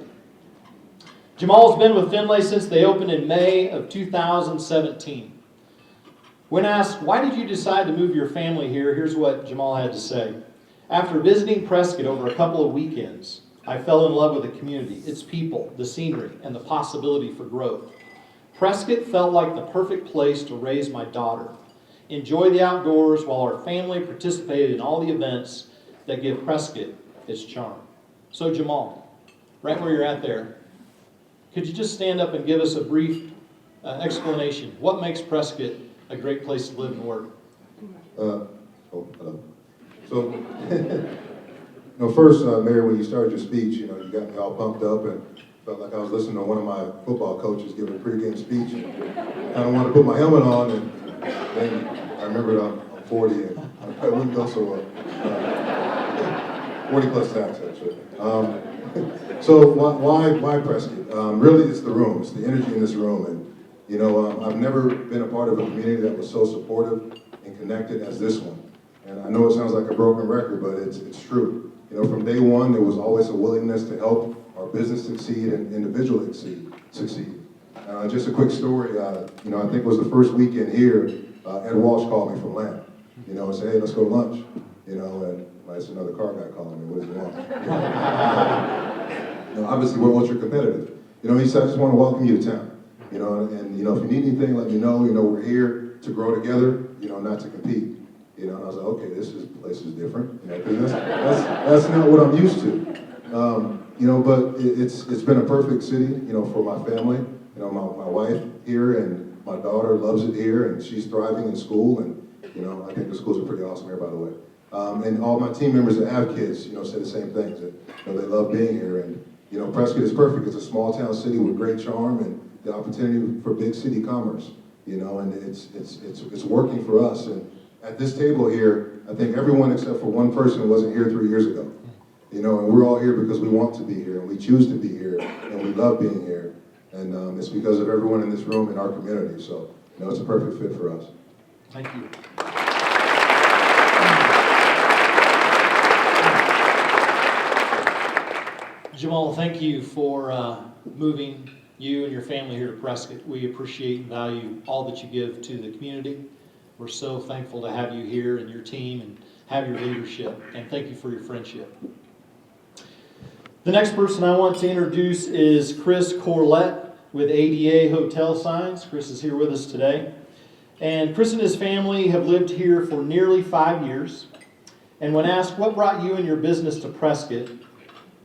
Jamal's been with Finlay since they opened in May of 2017. When asked, why did you decide to move your family here, here's what Jamal had to say. After visiting Prescott over a couple of weekends, I fell in love with the community, its people, the scenery, and the possibility for growth. Prescott felt like the perfect place to raise my daughter, enjoy the outdoors while our family participated in all the events that give Prescott its charm. So Jamal, right where you're at there, could you just stand up and give us a brief explanation? What makes Prescott a great place to live and work? So, first, Mayor, when you started your speech, you got me all pumped up and felt like I was listening to one of my football coaches give a pregame speech. And I don't want to put my helmet on, and then I remembered I'm 40 and I wouldn't go so well. 40 plus tax, actually. So why Prescott? Really, it's the room. It's the energy in this room. And, I've never been a part of a community that was so supportive and connected as this one. And I know it sounds like a broken record, but it's true. From day one, there was always a willingness to help our business succeed and individually succeed. Just a quick story, I think it was the first weekend here, Ed Walsh called me from Lamb, and said, hey, let's go to lunch, and it's another car guy calling me, what does he want? Obviously, we're ultra competitive. He said, I just want to welcome you to town, and if you need anything, let me know, we're here to grow together, not to compete. And I was like, okay, this place is different. That's not what I'm used to. But it's been a perfect city, for my family. My wife here and my daughter loves it here, and she's thriving in school. And I think the schools are pretty awesome here, by the way. And all my team members that have kids, say the same things. That they love being here. And Prescott is perfect. It's a small town city with great charm and the opportunity for big city commerce. And it's working for us. And at this table here, I think everyone except for one person wasn't here 3 years ago. And we're all here because we want to be here, and we choose to be here, and we love being here. And it's because of everyone in this room in our community. So, it's a perfect fit for us. Thank you. Jamal, thank you for moving you and your family here to Prescott. We appreciate and value all that you give to the community. We're so thankful to have you here and your team and have your leadership. And thank you for your friendship. The next person I want to introduce is Chris Corlett with ADA Hotel Signs. Chris is here with us today. And Chris and his family have lived here for nearly 5 years. And when asked what brought you and your business to Prescott,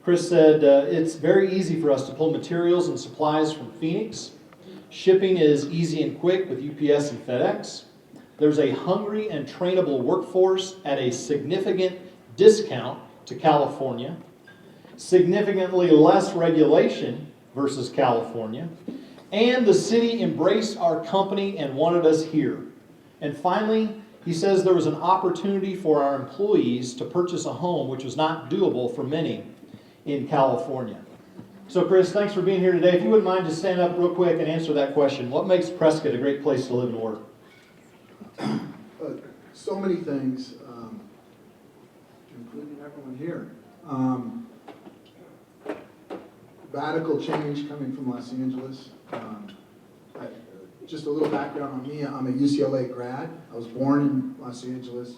Chris said, it's very easy for us to pull materials and supplies from Phoenix. Shipping is easy and quick with UPS and FedEx. There's a hungry and trainable workforce at a significant discount to California. Significantly less regulation versus California. And the city embraced our company and wanted us here. And finally, he says there was an opportunity for our employees to purchase a home, which was not doable for many in California. So Chris, thanks for being here today. If you wouldn't mind just stand up real quick and answer that question. What makes Prescott a great place to live and work? So many things, including everyone here. Radical change coming from Los Angeles. Just a little background on me. I'm a UCLA grad. I was born in Los Angeles.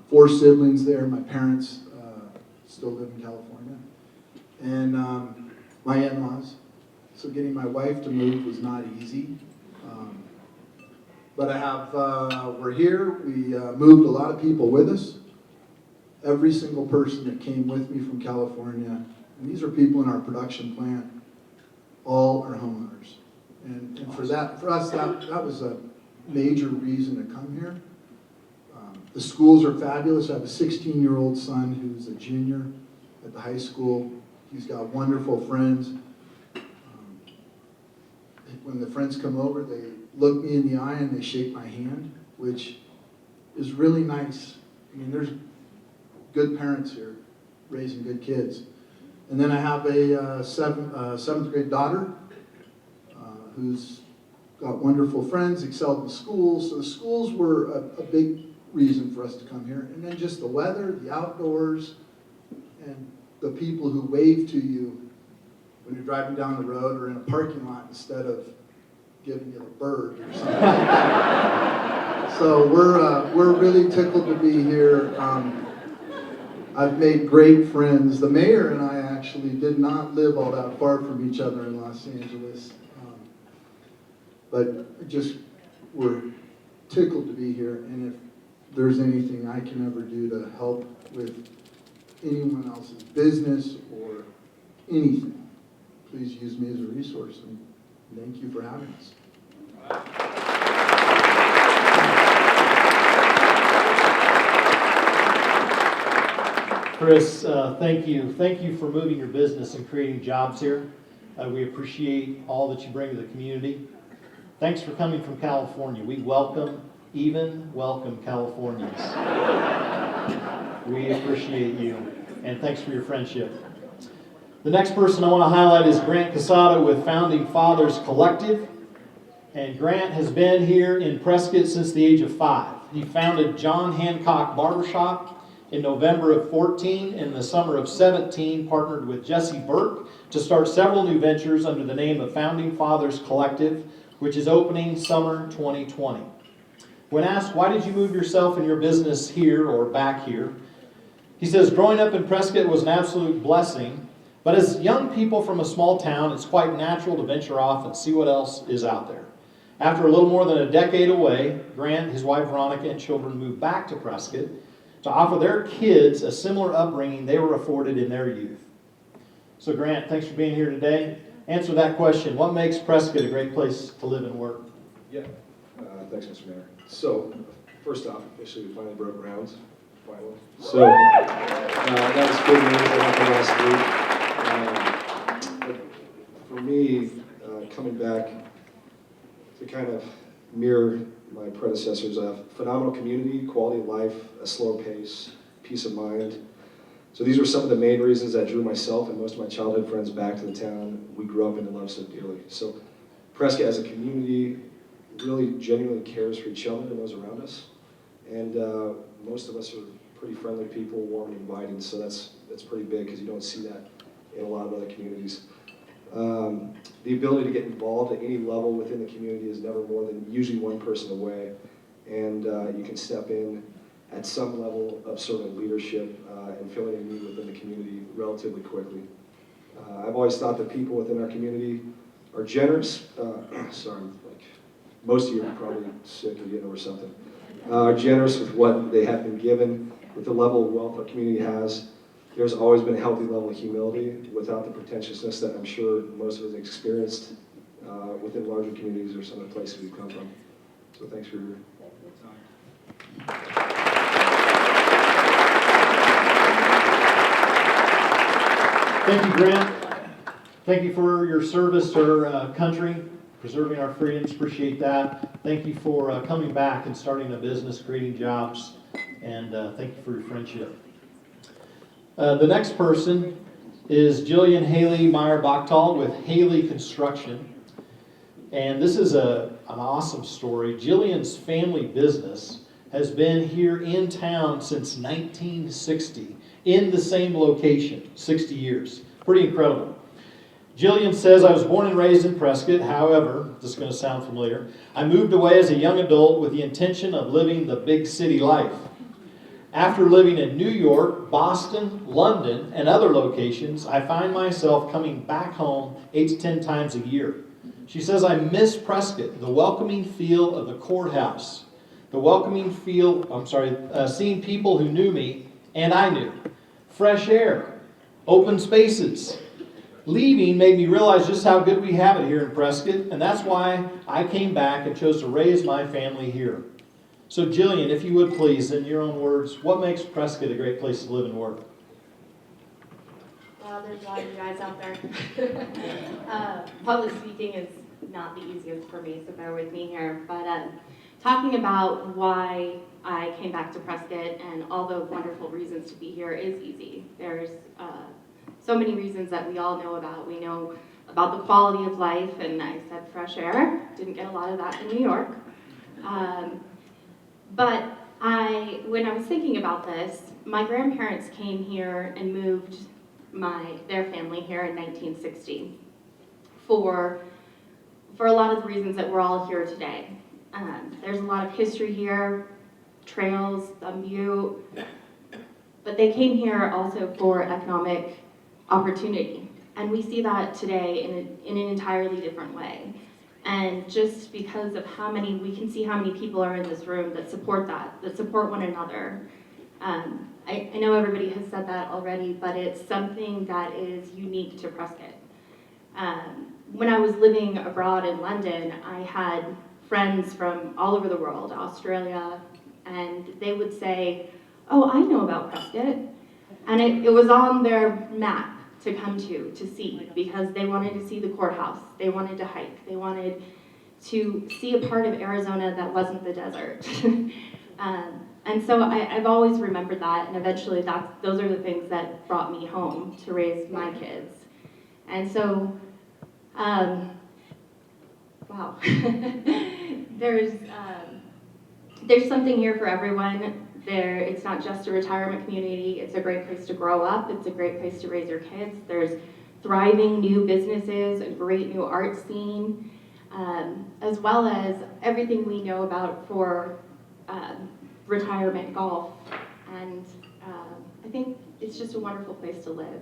4 siblings there. My parents still live in California. And my in-laws. So getting my wife to move was not easy. But we're here. We moved a lot of people with us. Every single person that came with me from California, and these are people in our production plant, all are homeowners. And for us, that was a major reason to come here. The schools are fabulous. I have a 16-year-old son who's a junior at the high school. He's got wonderful friends. When the friends come over, they look me in the eye and they shake my hand, which is really nice. I mean, there's good parents here raising good kids. And then I have a seventh grade daughter who's got wonderful friends, excelled in schools. So the schools were a big reason for us to come here. And then just the weather, the outdoors, and the people who wave to you when you're driving down the road or in a parking lot instead of giving you the bird or something. So we're really tickled to be here. I've made great friends. The mayor and I actually did not live all that far from each other in Los Angeles. But just, we're tickled to be here. And if there's anything I can ever do to help with anyone else's business or anything, please use me as a resource. And thank you for having us. Chris, thank you. Thank you for moving your business and creating jobs here. We appreciate all that you bring to the community. Thanks for coming from California. We welcome Californians. We appreciate you, and thanks for your friendship. The next person I want to highlight is Grant Casada with Founding Fathers Collective. And Grant has been here in Prescott since the age of 5. He founded John Hancock Barbershop in November of 14. In the summer of 17, partnered with Jesse Burke to start several new ventures under the name of Founding Fathers Collective, which is opening summer 2020. When asked, why did you move yourself and your business here or back here? He says, growing up in Prescott was an absolute blessing, but as young people from a small town, it's quite natural to venture off and see what else is out there. After a little more than a decade away, Grant, his wife Veronica, and children moved back to Prescott to offer their kids a similar upbringing they were afforded in their youth. So Grant, thanks for being here today. Answer that question. What makes Prescott a great place to live and work? Yeah, thanks, Mr. Mayor. So, first off, officially, we finally broke ground. Finally. So, that was good news. That happened last week. But for me, coming back to kind of mirror my predecessors, a phenomenal community, quality of life, a slower pace, peace of mind. So these were some of the main reasons that drew myself and most of my childhood friends back to the town we grew up in and love so dearly. So Prescott as a community really genuinely cares for each other and those around us. And most of us are pretty friendly people, warm and inviting, so that's pretty big because you don't see that in a lot of other communities. The ability to get involved at any level within the community is never more than usually one person away, and you can step in at some level of sort of leadership and filling a need within the community relatively quickly. I've always thought that people within our community are generous. Sorry, like most of you are probably sick or getting over something. Are generous with what they have been given, with the level of wealth our community has. There's always been a healthy level of humility without the pretentiousness that I'm sure most of us experienced within larger communities or some of the places we've come from. So thanks for your time. Thank you, Grant. Thank you for your service to our country, preserving our freedoms. Appreciate that. Thank you for coming back and starting a business, creating jobs, and thank you for your friendship. The next person is Jillian Haley Meyer-Bachtal with Haley Construction. And this is an awesome story. Jillian's family business has been here in town since 1960, in the same location, 60 years. Pretty incredible. Jillian says, I was born and raised in Prescott. However, this is going to sound familiar, I moved away as a young adult with the intention of living the big city life. After living in New York, Boston, London, and other locations, I find myself coming back home 8 to 10 times a year. She says, I miss Prescott, the welcoming feel of the courthouse, the welcoming feel, seeing people who knew me and I knew, fresh air, open spaces. Leaving made me realize just how good we have it here in Prescott, and that's why I came back and chose to raise my family here. So Jillian, if you would please, in your own words, what makes Prescott a great place to live and work? Well, there's a lot of you guys out there. Public speaking is not the easiest for me, so bear with me here. But talking about why I came back to Prescott and all the wonderful reasons to be here is easy. There's so many reasons that we all know about. We know about the quality of life, and I said fresh air. Didn't get a lot of that in New York. But when I was thinking about this, my grandparents came here and moved their family here in 1960 for a lot of the reasons that we're all here today. There's a lot of history here, trails, Butte, but they came here also for economic opportunity. And we see that today in an entirely different way. And just because of we can see how many people are in this room that support one another. I know everybody has said that already, but it's something that is unique to Prescott. When I was living abroad in London, I had friends from all over the world, Australia, and they would say, "Oh, I know about Prescott." And it was on their map to come to see, because they wanted to see the courthouse, they wanted to hike, they wanted to see a part of Arizona that wasn't the desert. And so I've always remembered that, and eventually those are the things that brought me home to raise my kids. And so, wow, there's something here for everyone. It's not just a retirement community, it's a great place to grow up, it's a great place to raise your kids. There's thriving new businesses, a great new art scene, as well as everything we know about for retirement golf. And I think it's just a wonderful place to live.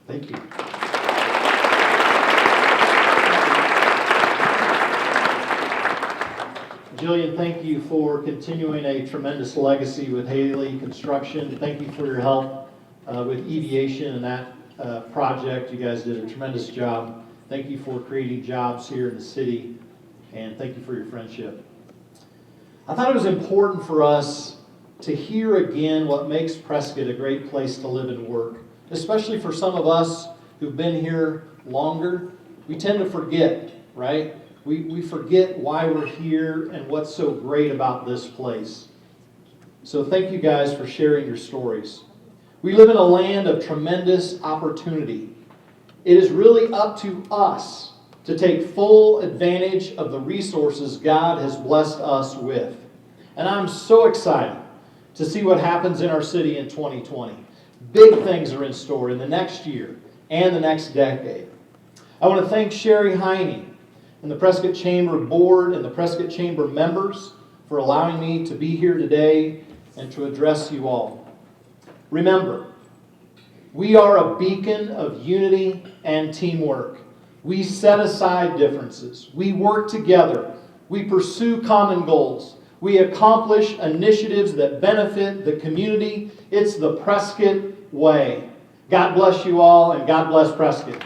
Thank you. Jillian, thank you for continuing a tremendous legacy with Haley Construction. Thank you for your help with Eviation and that project. You guys did a tremendous job. Thank you for creating jobs here in the city, and thank you for your friendship. I thought it was important for us to hear again what makes Prescott a great place to live and work, especially for some of us who've been here longer. We tend to forget, right? We forget why we're here and what's so great about this place. So thank you guys for sharing your stories. We live in a land of tremendous opportunity. It is really up to us to take full advantage of the resources God has blessed us with. And I'm so excited to see what happens in our city in 2020. Big things are in store in the next year and the next decade. I want to thank Sherry Heine and the Prescott Chamber Board and the Prescott Chamber members for allowing me to be here today and to address you all. Remember, we are a beacon of unity and teamwork. We set aside differences. We work together. We pursue common goals. We accomplish initiatives that benefit the community. It's the Prescott way. God bless you all, and God bless Prescott.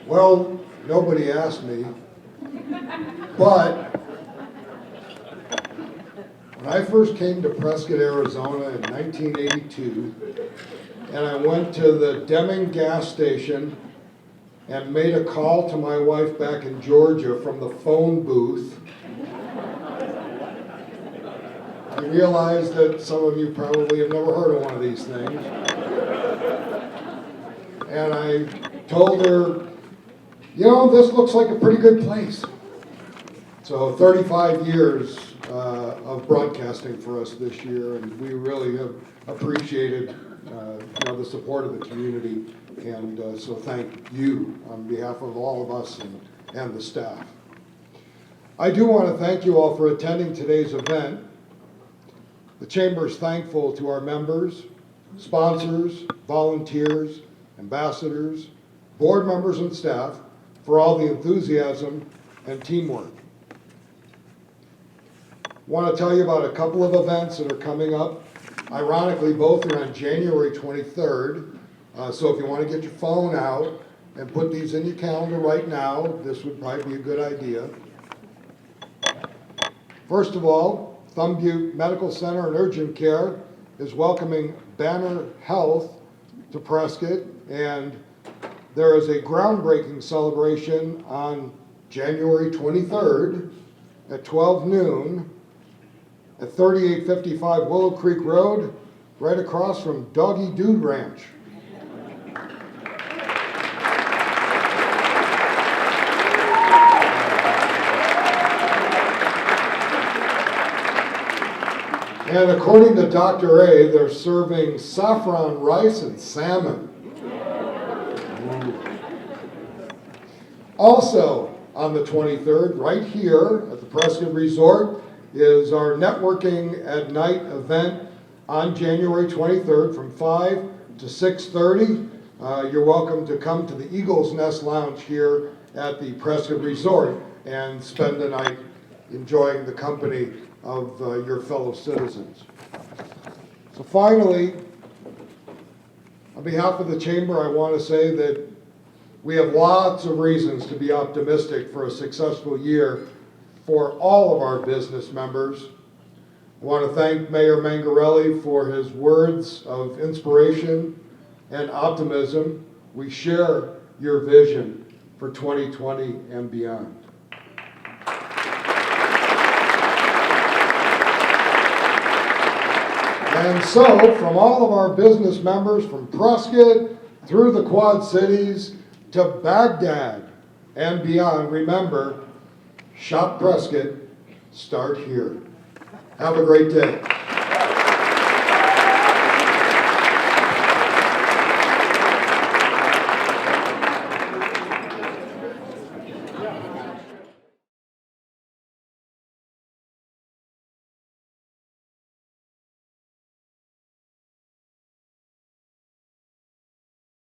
Well, nobody asked me, but when I first came to Prescott, Arizona in 1982, and I went to the Deming gas station and made a call to my wife back in Georgia from the phone booth, I realized that some of you probably have never heard of one of these things. And I told her, you know, this looks like a pretty good place. So 35 years of broadcasting for us this year, and we really have appreciated the support of the community, and so thank you on behalf of all of us and the staff. I do want to thank you all for attending today's event. The Chamber is thankful to our members, sponsors, volunteers, ambassadors, board members, and staff for all the enthusiasm and teamwork. I want to tell you about a couple of events that are coming up. Ironically, both are on January 23rd. So if you want to get your phone out and put these in your calendar right now, this would probably be a good idea. First of all, Butte Medical Center and Urgent Care is welcoming Banner Health to Prescott, and there is a groundbreaking celebration on January 23rd at 12 noon at 3855 Willow Creek Road, right across from Doggy Dude Ranch. And according to Dr. A, they're serving saffron rice and salmon. Also on the 23rd, right here at the Prescott Resort, is our networking at night event on January 23rd from 5 to 6:30. You're welcome to come to the Eagle's Nest Lounge here at the Prescott Resort and spend the night enjoying the company of your fellow citizens. So finally, on behalf of the Chamber, I want to say that we have lots of reasons to be optimistic for a successful year for all of our business members. I want to thank Mayor Mangarelli for his words of inspiration and optimism. We share your vision for 2020 and beyond. And so, from all of our business members from Prescott through the Quad Cities to Baghdad and beyond, remember, shop Prescott, start here. Have a great day.